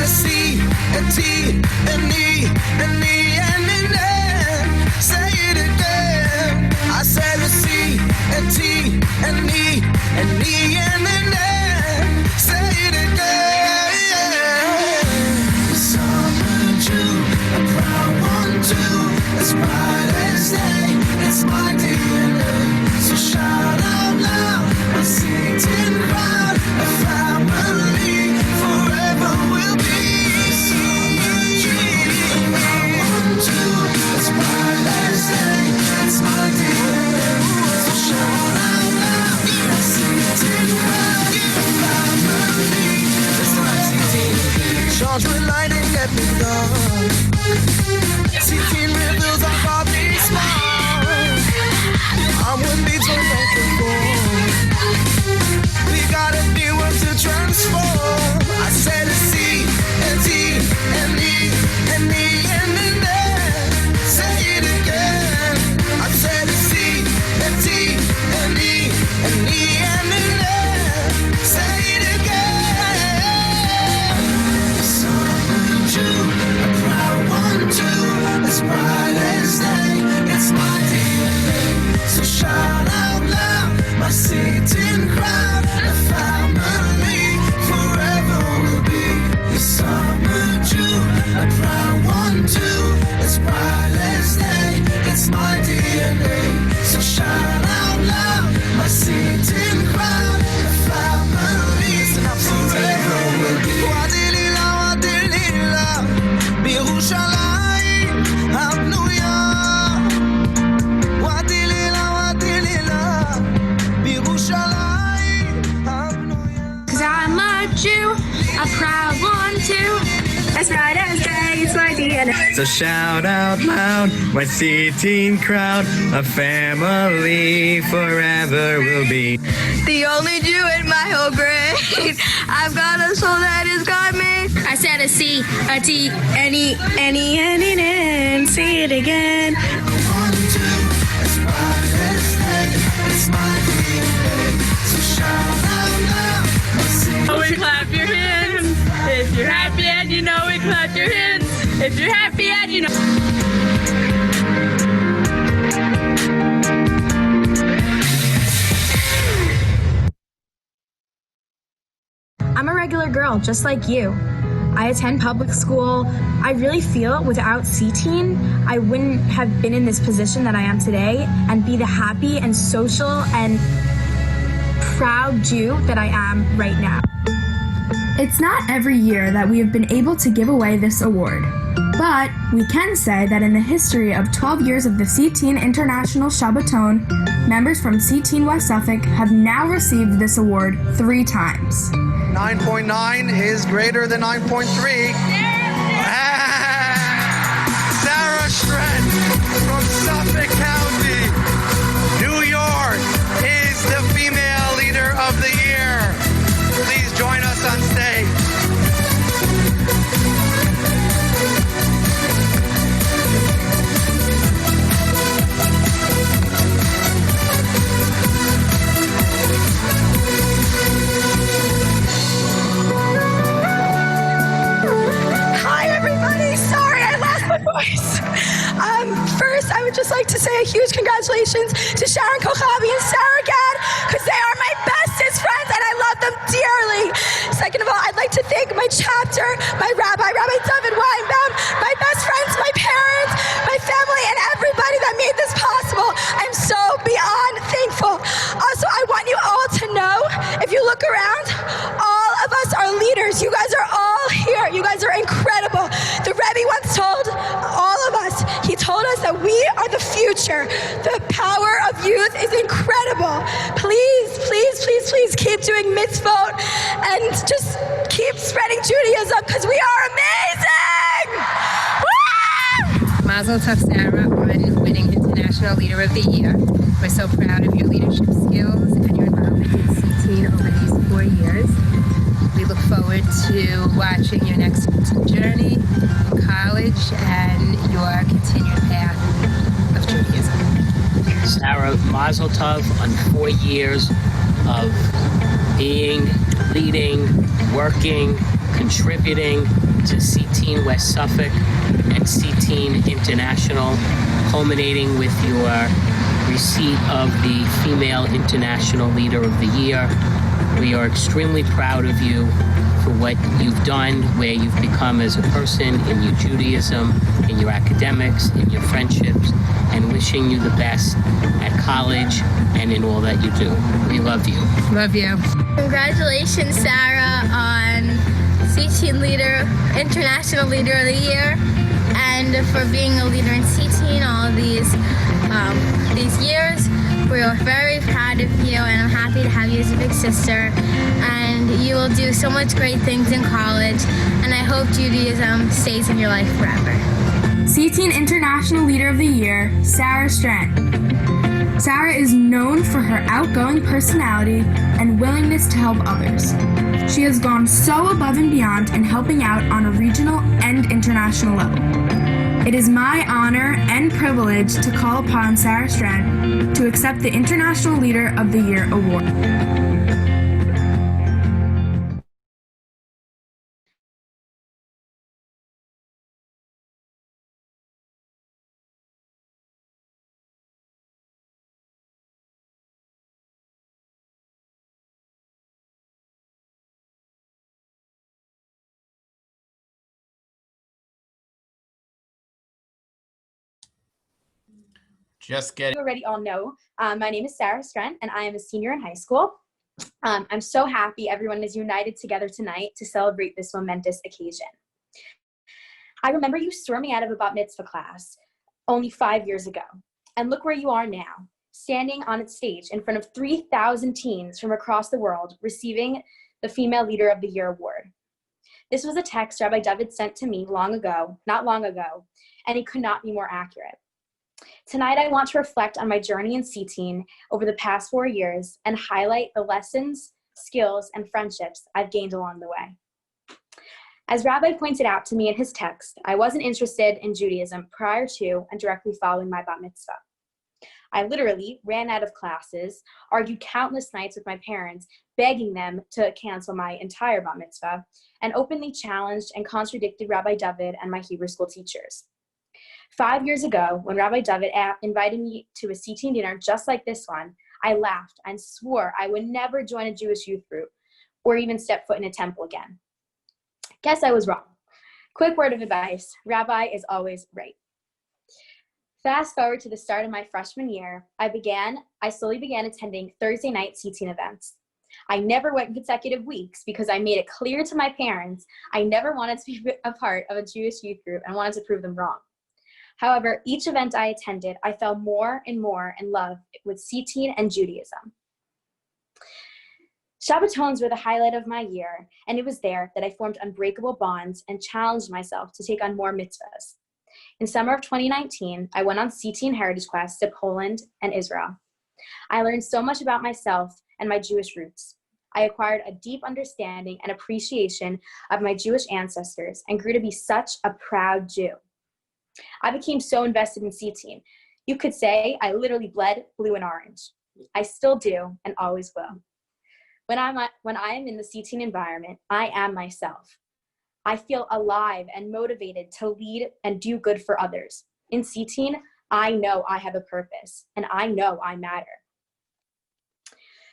C, and E, and E, and N. Say Jew, a proud one too. As right as day, it's my DNA. So shout out loud, my CTeen crowd, a family forever will be. The only Jew in my whole grade. I've got a soul that has got me. I said a C, a T, any, and say it again. We clap your hands. If you're happy and you know it, clap your hands. If you're happy and you know. I'm a regular girl, just like you. I attend public school. I really feel without CTeen, I wouldn't have been in this position that I am today and be the happy and social and proud Jew that I am right now. It's not every year that we have been able to give away this award, but we can say that in the history of 12 years of the CTeen International Shabbaton, members from CTeen West Suffolk have now received this award 3 times. 9.9 is greater than 9.3. Sarah Strent from Suffolk County, New York, is the female leader of the year. Please join us on stage. Hi, everybody. Sorry, I lost my voice. First, I would just like to say a huge congratulations to Sharon Kochavi and Sarah Gad, because they are my bestest friends and I love them dearly. Second of all, I'd like to thank my chapter, my Rabbi David Weinbaum, my best friends, my parents, my family, and everybody that made this possible. I'm so beyond thankful. Also, I want you all to know, if you look around, all of us are leaders. You guys are all here. You guys are incredible. The Rebbe once told all of us, he told us that we are the future. The power of youth is incredible. Please, please, please, please keep doing mitzvot and just keep spreading Judaism because we are amazing! Woo! Mazel tov, Sarah, on winning International Leader of the Year. We're so proud of your leadership skills and your involvement in CTeen over these 4 years. We look forward to watching your next journey in college and your continued path of Judaism. Sarah, Mazel Tov on 4 years of being, leading, working, contributing to CTeen West Suffolk and CTeen International, culminating with your receipt of the Female International Leader of the Year. We are extremely proud of you for what you've done, where you've become as a person in your Judaism, in your academics, in your friendships, and wishing you the best at college and in all that you do. We love you. Love you. Congratulations, Sarah, on CTeen International Leader of the Year, and for being a leader in CTeen all these years. We are very proud of you, and I'm happy to have you as a big sister. And you will do so much great things in college, and I hope Judaism stays in your life forever. CTeen International Leader of the Year, Sarah Strent. Sarah is known for her outgoing personality and willingness to help others. She has gone so above and beyond in helping out on a regional and international level. It is my honor and privilege to call upon Sarah Strent to accept the International Leader of the Year award. Just kidding. You already all know, my name is Sarah Strent, and I am a senior in high school. I'm so happy everyone is united together tonight to celebrate this momentous occasion. I remember you storming out of a bat mitzvah class only 5 years ago, and look where you are now, standing on its stage in front of 3,000 teens from across the world, receiving the Female Leader of the Year award. This was a text Rabbi David sent to me not long ago, and it could not be more accurate. Tonight, I want to reflect on my journey in CTeen over the past 4 years and highlight the lessons, skills, and friendships I've gained along the way. As Rabbi pointed out to me in his text, I wasn't interested in Judaism prior to and directly following my bat mitzvah. I literally ran out of classes, argued countless nights with my parents, begging them to cancel my entire bat mitzvah, and openly challenged and contradicted Rabbi David and my Hebrew school teachers. 5 years ago, when Rabbi David invited me to a CTeen dinner just like this one, I laughed and swore I would never join a Jewish youth group or even step foot in a temple again. Guess I was wrong. Quick word of advice, Rabbi is always right. Fast forward to the start of my freshman year, I slowly began attending Thursday night CTeen events. I never went consecutive weeks because I made it clear to my parents I never wanted to be a part of a Jewish youth group and wanted to prove them wrong. However, each event I attended, I fell more and more in love with CTeen and Judaism. Shabbatons were the highlight of my year, and it was there that I formed unbreakable bonds and challenged myself to take on more mitzvahs. In summer of 2019, I went on CTeen Heritage Quest to Poland and Israel. I learned so much about myself and my Jewish roots. I acquired a deep understanding and appreciation of my Jewish ancestors and grew to be such a proud Jew. I became so invested in CTeen. You could say I literally bled blue and orange. I still do and always will. When I am in the CTeen environment, I am myself. I feel alive and motivated to lead and do good for others. In CTeen, I know I have a purpose, and I know I matter.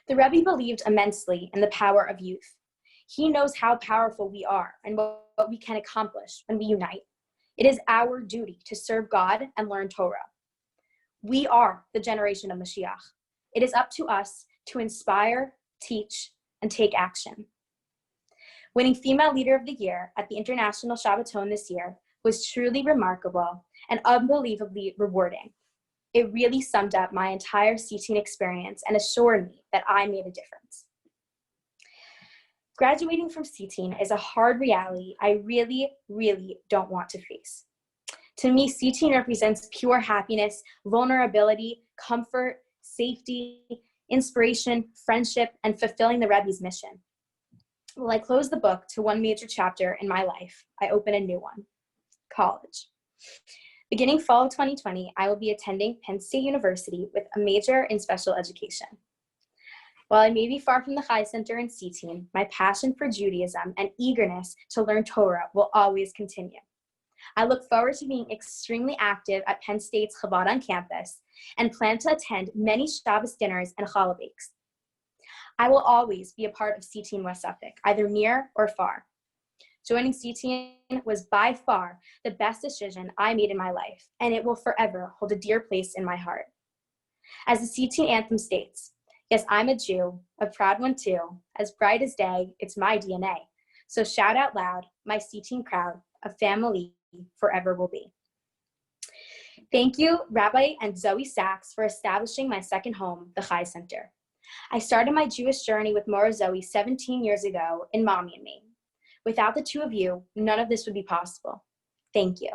The Rebbe believed immensely in the power of youth. He knows how powerful we are and what we can accomplish when we unite. It is our duty to serve God and learn Torah. We are the generation of Mashiach. It is up to us to inspire, teach, and take action. Winning Female Leader of the Year at the International Shabbaton this year was truly remarkable and unbelievably rewarding. It really summed up my entire CTeen experience and assured me that I made a difference. Graduating from CTeen is a hard reality I really, really don't want to face. To me, CTeen represents pure happiness, vulnerability, comfort, safety, inspiration, friendship, and fulfilling the Rebbe's mission. While I close the book to one major chapter in my life, I open a new one, college. Beginning fall of 2020, I will be attending Penn State University with a major in special education. While I may be far from the Chai Center in CTeen, my passion for Judaism and eagerness to learn Torah will always continue. I look forward to being extremely active at Penn State's Chabad on campus and plan to attend many Shabbos dinners and challah bakes. I will always be a part of CTeen West Suffolk, either near or far. Joining CTeen was by far the best decision I made in my life, and it will forever hold a dear place in my heart. As the CTeen anthem states, yes, I'm a Jew, a proud one too, as bright as day, it's my DNA. So shout out loud, my CTeen crowd, a family forever will be. Thank you, Rabbi and Zoe Sachs, for establishing my second home, the Chai Center. I started my Jewish journey with Mora Zoe 17 years ago in Mommy and Me. Without the two of you, none of this would be possible. Thank you.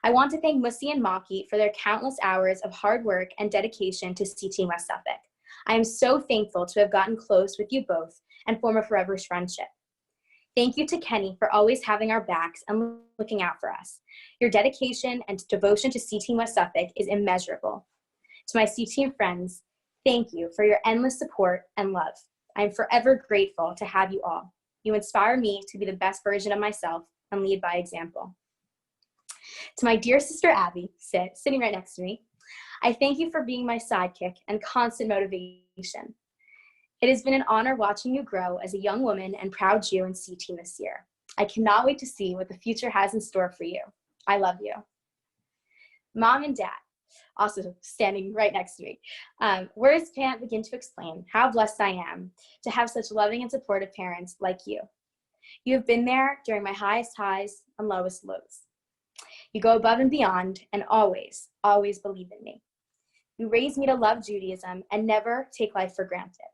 I want to thank Musi and Maki for their countless hours of hard work and dedication to CTeen West Suffolk. I am so thankful to have gotten close with you both and form a forever friendship. Thank you to Kenny for always having our backs and looking out for us. Your dedication and devotion to CTeen West Suffolk is immeasurable. To my CTeen friends, thank you for your endless support and love. I am forever grateful to have you all. You inspire me to be the best version of myself and lead by example. To my dear sister Abby, sitting right next to me, I thank you for being my sidekick and constant motivation. It has been an honor watching you grow as a young woman and proud Jew in CTeen this year. I cannot wait to see what the future has in store for you. I love you. Mom and Dad, also standing right next to me. Words can't begin to explain how blessed I am to have such loving and supportive parents like you. You have been there during my highest highs and lowest lows. You go above and beyond and always, always believe in me. You raised me to love Judaism and never take life for granted.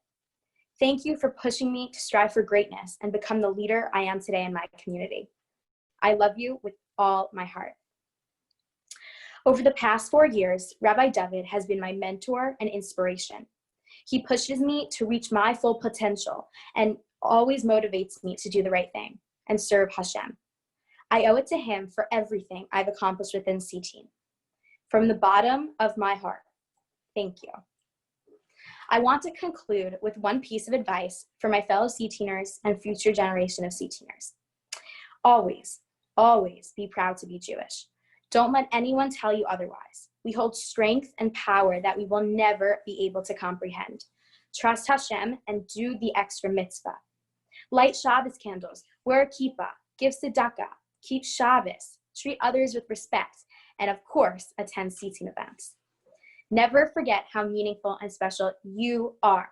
Thank you for pushing me to strive for greatness and become the leader I am today in my community. I love you with all my heart. Over the past 4 years, Rabbi David has been my mentor and inspiration. He pushes me to reach my full potential and always motivates me to do the right thing and serve Hashem. I owe it to him for everything I've accomplished within CTeen. From the bottom of my heart, thank you. I want to conclude with one piece of advice for my fellow CTeeners and future generation of CTeeners. Always, always be proud to be Jewish. Don't let anyone tell you otherwise. We hold strength and power that we will never be able to comprehend. Trust Hashem and do the extra mitzvah. Light Shabbos candles, wear a kippah, give tzedakah, keep Shabbos, treat others with respect, and of course, attend CTeen events. Never forget how meaningful and special you are.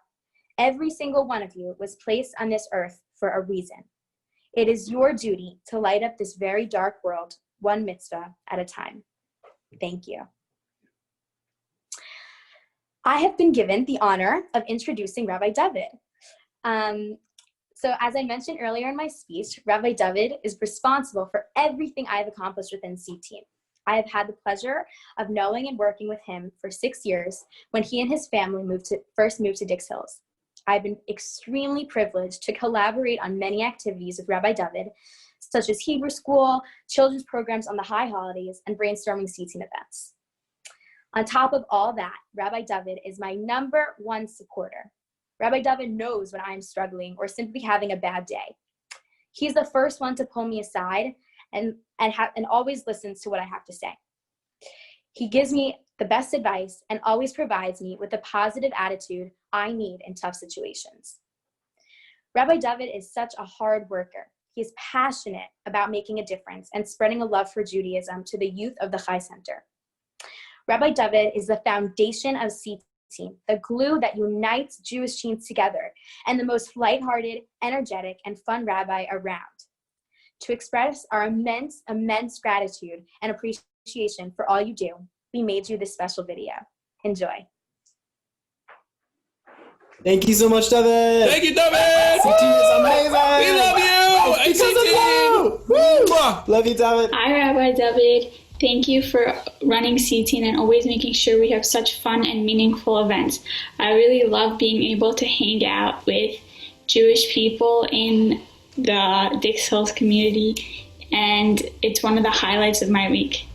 Every single one of you was placed on this earth for a reason. It is your duty to light up this very dark world, one mitzvah at a time. Thank you. I have been given the honor of introducing Rabbi David. So as I mentioned earlier in my speech, Rabbi David is responsible for everything I have accomplished within CTeen. I have had the pleasure of knowing and working with him for 6 years when he and his family first moved to Dix Hills. I've been extremely privileged to collaborate on many activities with Rabbi David, such as Hebrew School, children's programs on the high holidays, and brainstorming CTeen events. On top of all that, Rabbi David is my #1 supporter. Rabbi David knows when I'm struggling or simply having a bad day. He's the first one to pull me aside and always listens to what I have to say. He gives me the best advice and always provides me with the positive attitude I need in tough situations. Rabbi David is such a hard worker. He is passionate about making a difference and spreading a love for Judaism to the youth of the Chai Center. Rabbi David is the foundation of CTeen, the glue that unites Jewish teens together, and the most lighthearted, energetic, and fun rabbi around. To express our immense gratitude and appreciation for all you do, we made you this special video. Enjoy. Thank you so much, David. Thank you, David. CTeen is amazing. We love you. It's because of you. Love you, David. Hi, Rabbi David. Thank you for running CTeen and always making sure we have such fun and meaningful events. I really love being able to hang out with Jewish people in the Dix Hills community, and it's one of the highlights of my week.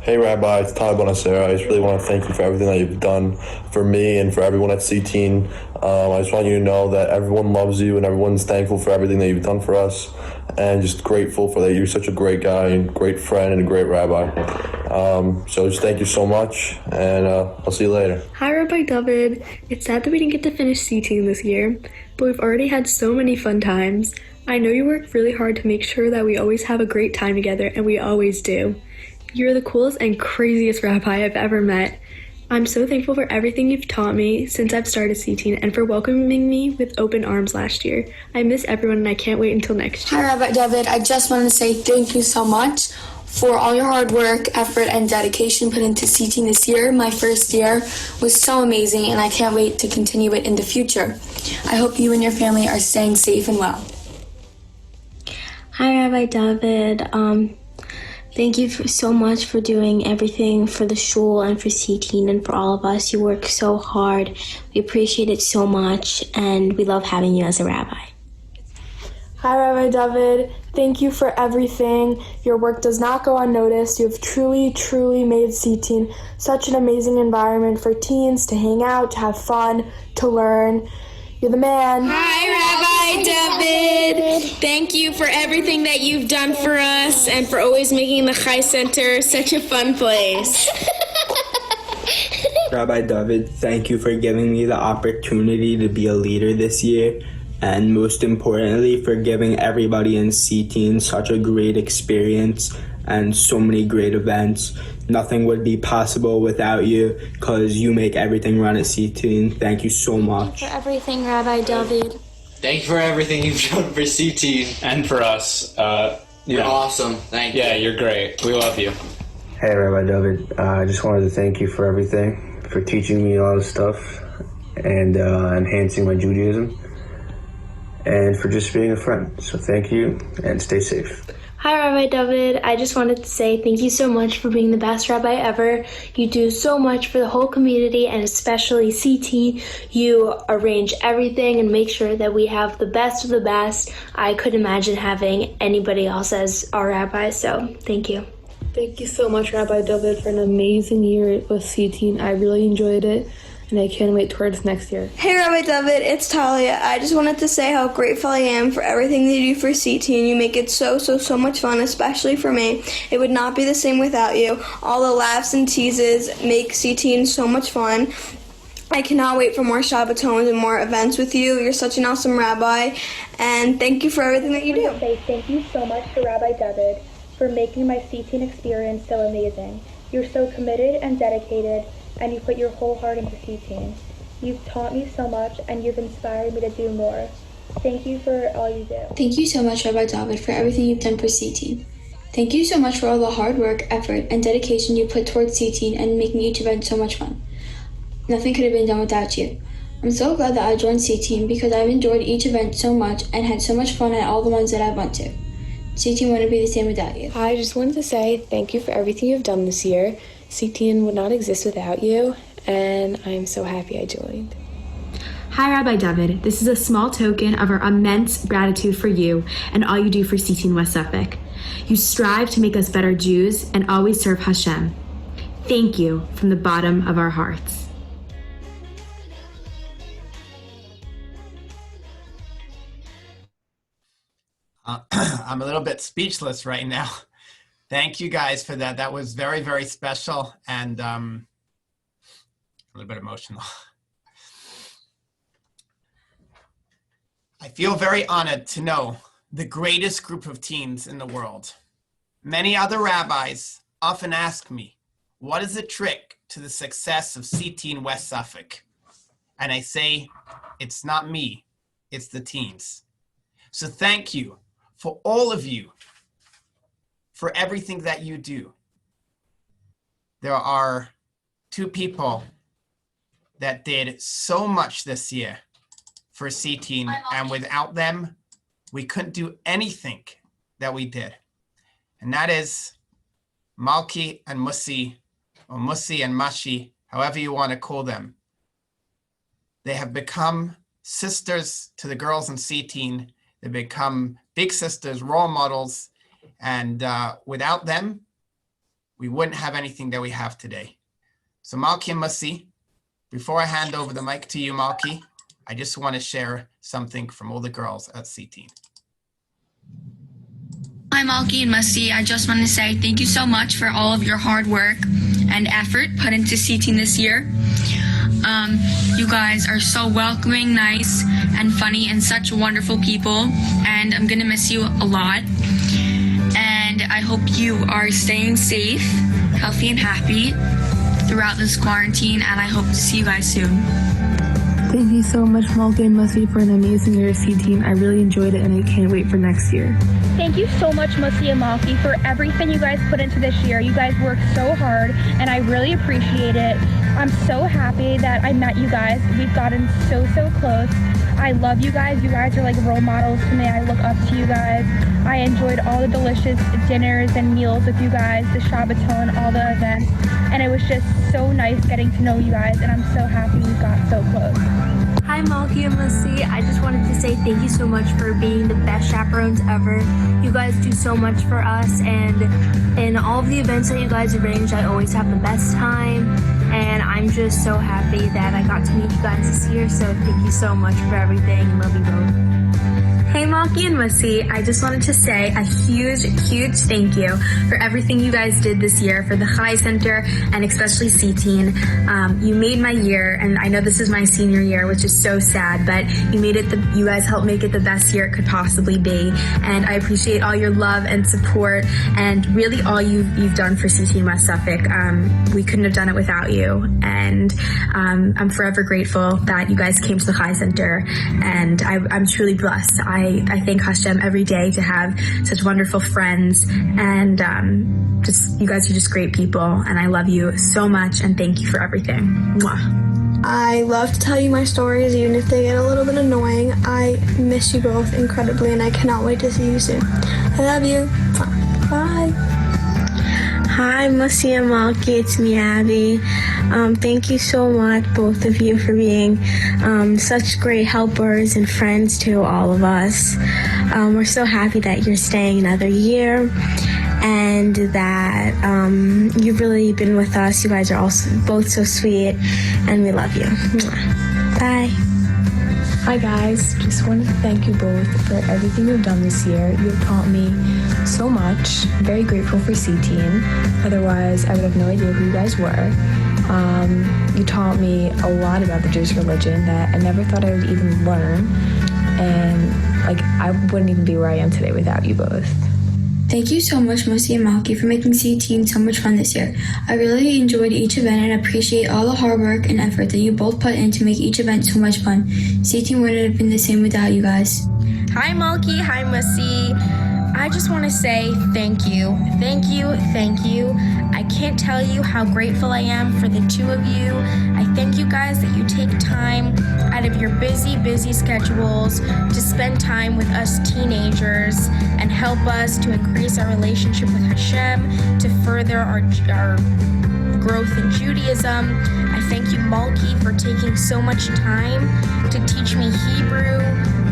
Hey Rabbi, it's Ty Bonacera. I just really want to thank you for everything that you've done for me and for everyone at CTeen. I just want you to know that everyone loves you and everyone's thankful for everything that you've done for us, and just grateful for that. You're such a great guy and great friend and a great rabbi. So just thank you so much, and I'll see you later. Hi Rabbi David. It's sad that we didn't get to finish CTeen this year, but we've already had so many fun times. I know you work really hard to make sure that we always have a great time together, and we always do. You're the coolest and craziest rabbi I've ever met. I'm so thankful for everything you've taught me since I've started CTeen and for welcoming me with open arms last year. I miss everyone and I can't wait until next year. Hi Rabbi David, I just wanted to say thank you so much for all your hard work, effort, and dedication put into CTeen this year. My first year was so amazing and I can't wait to continue it in the future. I hope you and your family are staying safe and well. Hi Rabbi David. Thank you so much for doing everything for the shul and for CTeen and for all of us. You work so hard. We appreciate it so much, and we love having you as a rabbi. Hi, Rabbi David. Thank you for everything. Your work does not go unnoticed. You have truly, truly made CTeen such an amazing environment for teens to hang out, to have fun, to learn. You're the man. Hi, Rabbi David. Thank you for everything that you've done for us and for always making the Chai Center such a fun place. Rabbi David, thank you for giving me the opportunity to be a leader this year, and most importantly, for giving everybody in CTeen such a great experience and so many great events. Nothing would be possible without you, because you make everything run at CTeen. Thank you so much. For everything, Rabbi David. Thank you for everything you've done for CTeen. And for us. You're awesome. Thank you. Yeah, you're great. We love you. Hey, Rabbi David. I just wanted to thank you for everything, for teaching me a lot of stuff, and enhancing my Judaism, and for just being a friend. So thank you, and stay safe. Hi, Rabbi David. I just wanted to say thank you so much for being the best rabbi ever. You do so much for the whole community and especially CT. You arrange everything and make sure that we have the best of the best. I couldn't imagine having anybody else as our rabbi, so thank you. Thank you so much, Rabbi David, for an amazing year with CTeen. I really enjoyed it, and I can't wait towards next year. Hey Rabbi David, it's Talia. I just wanted to say how grateful I am for everything that you do for CTeen. You make it so much fun, especially for me. It would not be the same without you. All the laughs and teases make CTeen so much fun. I cannot wait for more Shabbatons and more events with you. You're such an awesome rabbi, and thank you for everything that you do. Thank you so much to Rabbi David for making my CTeen experience so amazing. You're so committed and dedicated, and you put your whole heart into CTeen. You've taught me so much, and you've inspired me to do more. Thank you for all you do. Thank you so much, Rabbi David, for everything you've done for CTeen. Thank you so much for all the hard work, effort, and dedication you put towards CTeen and making each event so much fun. Nothing could have been done without you. I'm so glad that I joined CTeen because I've enjoyed each event so much and had so much fun at all the ones that I've went to. CTeen wouldn't be the same without you. I just wanted to say thank you for everything you've done this year. CTeen would not exist without you, and I'm so happy I joined. Hi, Rabbi David. This is a small token of our immense gratitude for you and all you do for CTeen West Suffolk. You strive to make us better Jews and always serve Hashem. Thank you from the bottom of our hearts. I'm a little bit speechless right now. Thank you guys for that. That was very special and a little bit emotional. I feel very honored to know the greatest group of teens in the world. Many other rabbis often ask me, what is the trick to the success of CTeen West Suffolk? And I say, it's not me, it's the teens. So thank you for all of you, for everything that you do. There are two people that did so much this year for CTeen, and without them, we couldn't do anything that we did. And that is Malki and Musi, or Musi and Mashi, however you want to call them. They have become sisters to the girls in CTeen. They become big sisters, role models, and without them, we wouldn't have anything that we have today. So Malki and Musi, before I hand over the mic to you, Malki, I just want to share something from all the girls at CTeen. Hi, Malki and Musi. I just want to say thank you so much for all of your hard work and effort put into CTeen this year. You guys are so welcoming, nice, and funny, and such wonderful people, and I'm gonna miss you a lot. And I hope you are staying safe, healthy, and happy throughout this quarantine, and I hope to see you guys soon. Thank you so much, Malki and Musi, for an amazing year at CTeen. I really enjoyed it, and I can't wait for next year. Thank you so much, Musi and Malki, for everything you guys put into this year. You guys worked so hard, and I really appreciate it. I'm so happy that I met you guys. We've gotten so close. I love you guys. You guys are like role models to me. I look up to you guys. I enjoyed all the delicious dinners and meals with you guys, the Shabbaton, all the events. And it was just so nice getting to know you guys, and I'm so happy we got so close. Hi, Malki and Musi. I just wanted to say thank you so much for being the best chaperones ever. You guys do so much for us, and in all of the events that you guys arrange, I always have the best time. And I'm just so happy that I got to meet you guys this year, so thank you so much for everything. Love you both. Hey, Malki and Musi, I just wanted to say a huge thank you for everything you guys did this year for the Chai Center and especially CTeen. You made my year, and I know this is my senior year, which is so sad, but you guys helped make it the best year it could possibly be. And I appreciate all your love and support and really all you've done for CTeen West Suffolk. We couldn't have done it without you. And I'm forever grateful that you guys came to the Chai Center, and I'm truly blessed. I thank Hashem every day to have such wonderful friends, and you guys are just great people, and I love you so much, and thank you for everything. Mwah. I love to tell you my stories, even if they get a little bit annoying. I miss you both incredibly, and I cannot wait to see you soon. I love you. Bye. Hi, Musi and Malky, it's me, Abby. Thank you so much, both of you, for being such great helpers and friends to all of us. We're so happy that you're staying another year and that you've really been with us. You guys are also both so sweet, and we love you. Mwah. Bye. Hi guys, just wanted to thank you both for everything you've done this year. You've taught me so much. I'm very grateful for CTeen. Otherwise, I would have no idea who you guys were. You taught me a lot about the Jewish religion that I never thought I would even learn. And I wouldn't even be where I am today without you both. Thank you so much, Musi and Malky, for making CTeen so much fun this year. I really enjoyed each event and appreciate all the hard work and effort that you both put in to make each event so much fun. CTeen wouldn't have been the same without you guys. Hi, Malky. Hi, Musi. I just want to say thank you. Thank you. Thank you. I can't tell you how grateful I am for the two of you. I thank you guys that you take time out of your busy schedules to spend time with us teenagers and help us to increase our relationship with Hashem, to further our growth in Judaism. I thank you, Malky, for taking so much time to teach me Hebrew,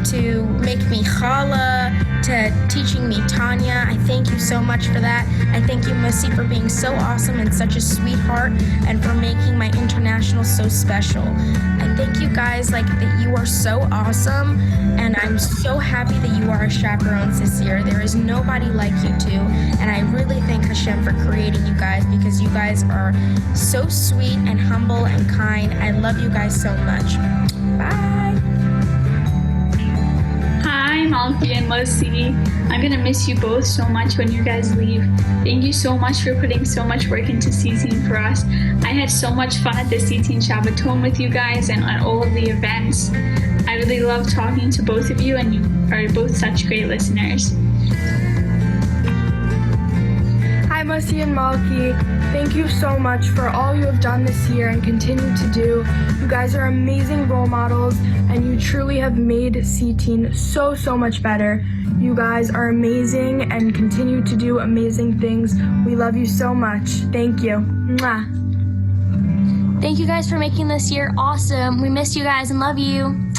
to make me challah, to teaching me Tanya. I thank you so much for that. I thank you, Musi, for being so awesome and such a sweetheart, and for making my international so special. I thank you guys that you are so awesome, and I'm so happy that you are our chaperones this year. There is nobody like you two, and I really thank Hashem for creating you guys, because you guys are so sweet and humble and kind. I love you guys so much. Bye. Hi, Malky and Musi. I'm gonna miss you both so much when you guys leave. Thank you so much for putting so much work into CTeen for us. I had so much fun at the CTeen Shabbaton with you guys and at all of the events. I really love talking to both of you, and you are both such great listeners. Hi, Musi and Malky. Thank you so much for all you have done this year and continue to do. You guys are amazing role models, and you truly have made CTeen so much better. You guys are amazing and continue to do amazing things. We love you so much. Thank you. Mwah. Thank you guys for making this year awesome. We miss you guys and love you.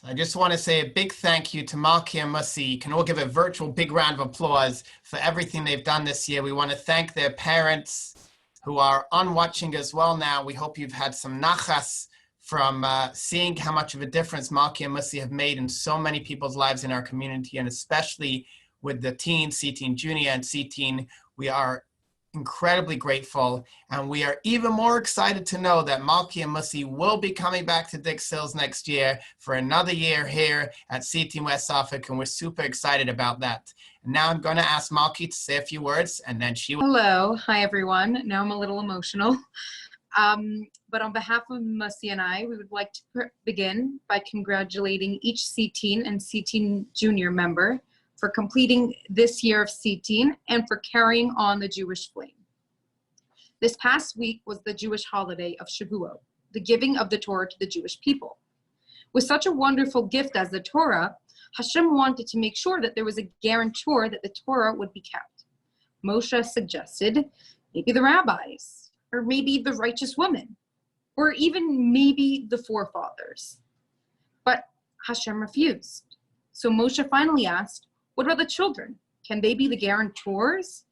I just want to say a big thank you to Malky and Musi. You can all give a virtual big round of applause for everything they've done this year. We want to thank their parents who are on watching as well now. We hope you've had some nachas from seeing how much of a difference Malky and Musi have made in so many people's lives in our community, and especially with the teens, CTeen Junior and CTeen. We are incredibly grateful, and we are even more excited to know that Malky and Musi will be coming back to Dick Sills next year for another year here at CTeen West Suffolk, and we're super excited about that. And now I'm going to ask Malky to say a few words, and then she will. Hello. Hi, everyone. Now I'm a little emotional. But on behalf of Musi and I, we would like to begin by congratulating each CTeen and CTeen Junior member for completing this year of CTeen and for carrying on the Jewish flame. This past week was the Jewish holiday of Shavuot, the giving of the Torah to the Jewish people. With such a wonderful gift as the Torah, Hashem wanted to make sure that there was a guarantor that the Torah would be kept. Moshe suggested maybe the rabbis, or maybe the righteous woman, or even maybe the forefathers. But Hashem refused. So Moshe finally asked, what about the children? Can they be the guarantors?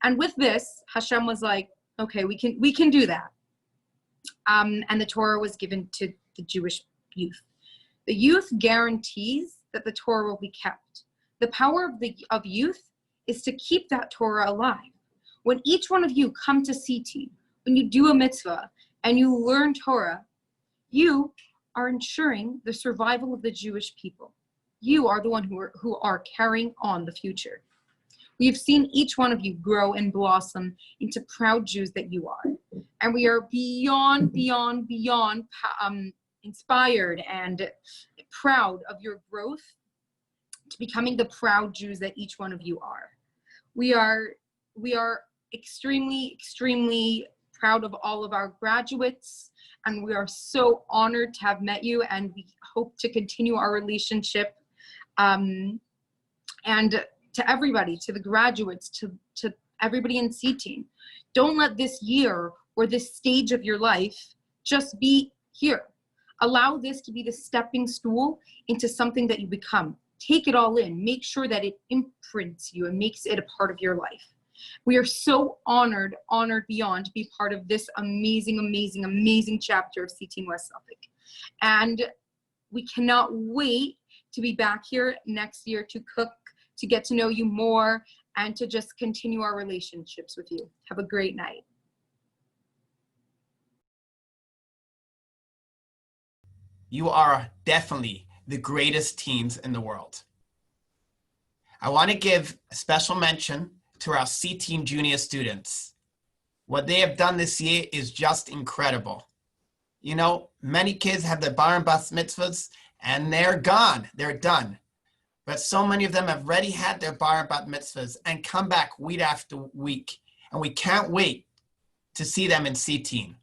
And with this, Hashem was like, okay, we can do that. And the Torah was given to the Jewish youth. The youth guarantees that the Torah will be kept. The power of youth is to keep that Torah alive. When each one of you come to CTeen, when you do a mitzvah and you learn Torah, you are ensuring the survival of the Jewish people. You are the one who are carrying on the future. We have seen each one of you grow and blossom into proud Jews that you are. And we are beyond inspired and proud of your growth to becoming the proud Jews that each one of you are. We are extremely proud of all of our graduates, and we are so honored to have met you, and we hope to continue our relationship. And to everybody, to the graduates, to everybody in CTeen, don't let this year or this stage of your life just be here. Allow this to be the stepping stool into something that you become. Take it all in. Make sure that it imprints you and makes it a part of your life. We are so honored beyond to be part of this amazing chapter of CTeen West Suffolk. And we cannot wait to be back here next year to cook, to get to know you more, and to just continue our relationships with you. Have a great night. You are definitely the greatest teens in the world. I want to give a special mention to our CTeen Junior students. What they have done this year is just incredible. You know, many kids have their bar and bas mitzvahs and they're gone, they're done. But so many of them have already had their bar and bat mitzvahs and come back week after week. And we can't wait to see them in CTeen.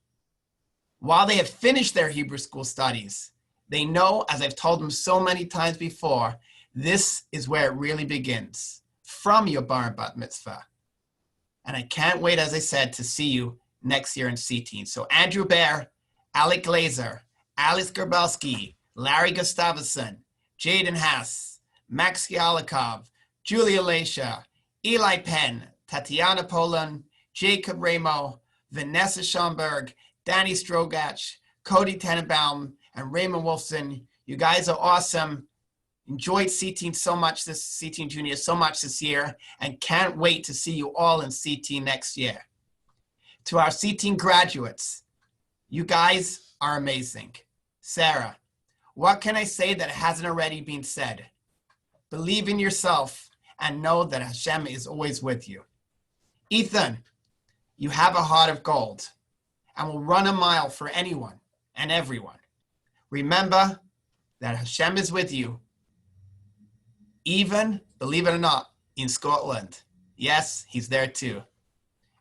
While they have finished their Hebrew school studies, they know, as I've told them so many times before, this is where it really begins, from your bar and bat mitzvah. And I can't wait, as I said, to see you next year in CTeen. So Andrew Bear, Alec Glazer, Alice Gerbelski, Larry Gustavson, Jaden Haas, Max Gialikov, Julia Leisha, Eli Penn, Tatiana Polan, Jacob Ramo, Vanessa Schomburg, Danny Strogach, Cody Tenenbaum, and Raymond Wolfson. You guys are awesome. Enjoyed CTeen so much, CTeen Junior so much this year, and can't wait to see you all in CTeen next year. To our CTeen graduates, you guys are amazing. Sarah, what can I say that hasn't already been said? Believe in yourself and know that Hashem is always with you. Ethan, you have a heart of gold and will run a mile for anyone and everyone. Remember that Hashem is with you, even, believe it or not, in Scotland. Yes, he's there too.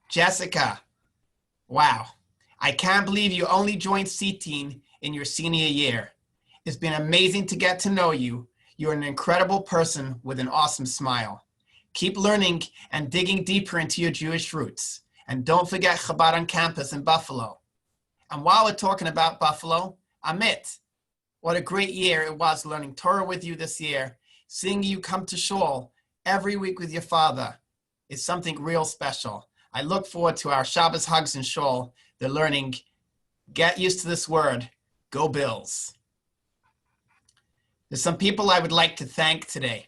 Jessica, wow, I can't believe you only joined CTeen in your senior year. It's been amazing to get to know you. You're an incredible person with an awesome smile. Keep learning and digging deeper into your Jewish roots. And don't forget Chabad on campus in Buffalo. And while we're talking about Buffalo, Amit, what a great year it was learning Torah with you this year. Seeing you come to shul every week with your father is something real special. I look forward to our Shabbos hugs in shul. They're learning, get used to this word, go Bills. There's some people I would like to thank today,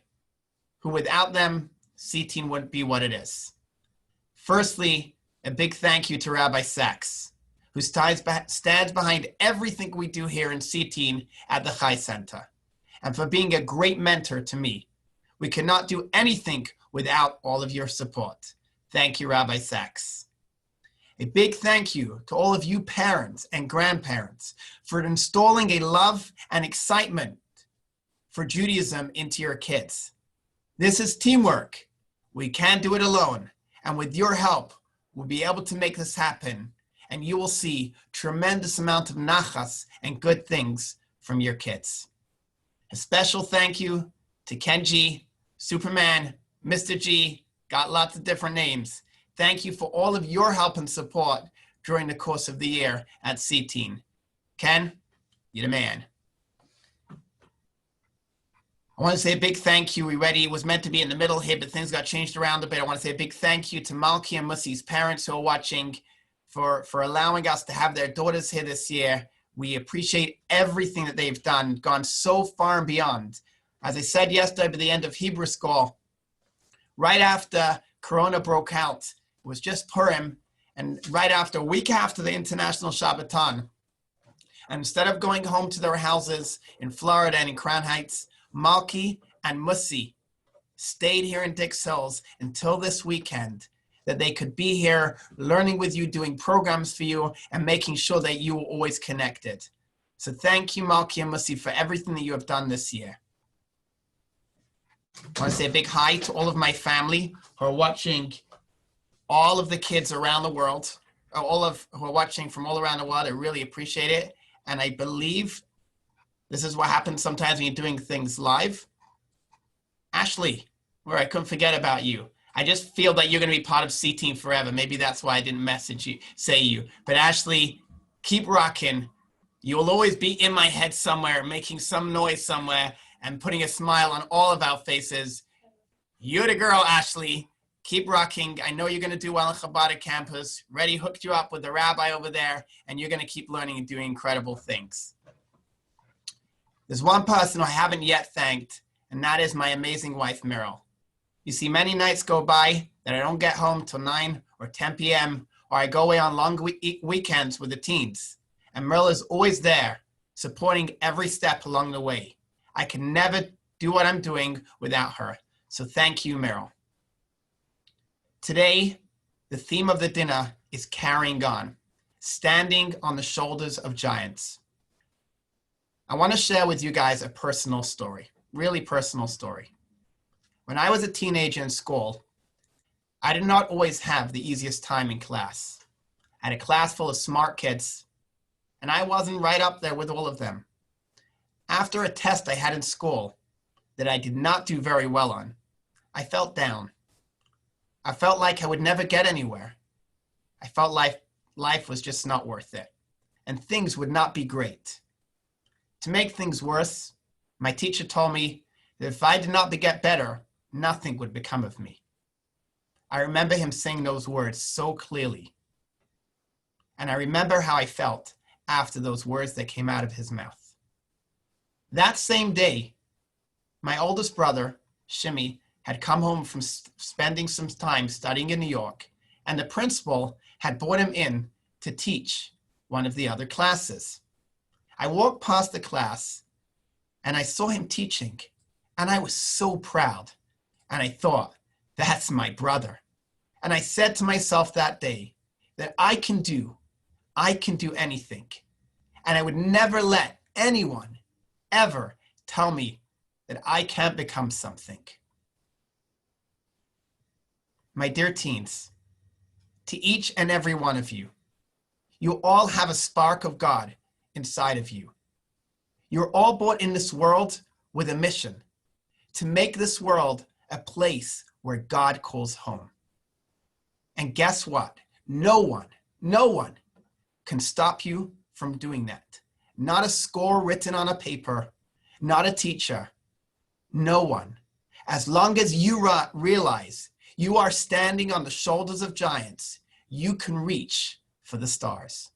who without them, CTeen wouldn't be what it is. Firstly, a big thank you to Rabbi Sachs, who stands behind everything we do here in CTeen at the Chai Center, and for being a great mentor to me. We cannot do anything without all of your support. Thank you, Rabbi Sachs. A big thank you to all of you parents and grandparents for installing a love and excitement for Judaism into your kids. This is teamwork. We can't do it alone. And with your help, we'll be able to make this happen. And you will see tremendous amount of nachas and good things from your kids. A special thank you to Kenji, Superman, Mr. G, got lots of different names. Thank you for all of your help and support during the course of the year at CTeen. Ken, you're the man. I want to say a big thank you. It was meant to be in the middle here, but things got changed around a bit. I want to say a big thank you to Malki and Musi's parents who are watching for allowing us to have their daughters here this year. We appreciate everything that they've done, gone so far and beyond. As I said yesterday at the end of Hebrew school, right after Corona broke out, it was just Purim, and right after, a week after the International Shabbaton, and instead of going home to their houses in Florida and in Crown Heights, Malki and Musi stayed here in Dix Hills until this weekend, that they could be here learning with you, doing programs for you, and making sure that you were always connected. So thank you, Malki and Musi, for everything that you have done this year. I want to say a big hi to all of my family who are watching all of the kids around the world, all of who are watching from all around the world. I really appreciate it. And I believe this is what happens sometimes when you're doing things live. Ashley, where I couldn't forget about you. I just feel that you're going to be part of CTeen forever. Maybe that's why I didn't say you. But Ashley, keep rocking. You will always be in my head somewhere, making some noise somewhere and putting a smile on all of our faces. You're the girl, Ashley. Keep rocking. I know you're going to do well on Chabad campus. Reddy hooked you up with the rabbi over there, and you're going to keep learning and doing incredible things. There's one person who I haven't yet thanked, and that is my amazing wife, Meryl. You see, many nights go by that I don't get home till 9 or 10 p.m., or I go away on long weekends with the teens. And Meryl is always there, supporting every step along the way. I can never do what I'm doing without her. So thank you, Meryl. Today, the theme of the dinner is carrying on, standing on the shoulders of giants. I want to share with you guys a personal story, really personal story. When I was a teenager in school, I did not always have the easiest time in class. I had a class full of smart kids, and I wasn't right up there with all of them. After a test I had in school that I did not do very well on, I felt down. I felt like I would never get anywhere. I felt like life was just not worth it, and things would not be great. To make things worse, my teacher told me that if I did not get better, nothing would become of me. I remember him saying those words so clearly. And I remember how I felt after those words that came out of his mouth. That same day, my oldest brother, Shimmy, had come home from spending some time studying in New York, and the principal had brought him in to teach one of the other classes. I walked past the class, and I saw him teaching, and I was so proud. And I thought, that's my brother. And I said to myself that day that I can do anything. And I would never let anyone ever tell me that I can't become something. My dear teens, to each and every one of you, you all have a spark of God inside of you. You're all brought in this world with a mission to make this world a place where God calls home. And guess what? No one can stop you from doing that. Not a score written on a paper, not a teacher, no one. As long as you realize you are standing on the shoulders of giants, you can reach for the stars.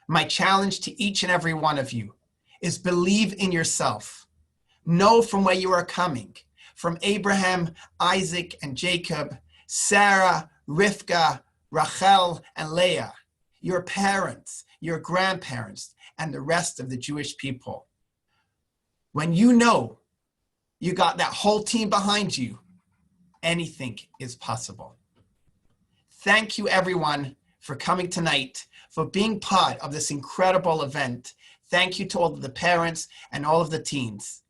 My challenge to each and every one of you is believe in yourself. Know from where you are coming, from Abraham, Isaac, and Jacob, Sarah, Rivka, Rachel, and Leah, your parents, your grandparents, and the rest of the Jewish people. When you know you got that whole team behind you, anything is possible. Thank you, everyone, for coming tonight, for being part of this incredible event. Thank you to all of the parents and all of the teens.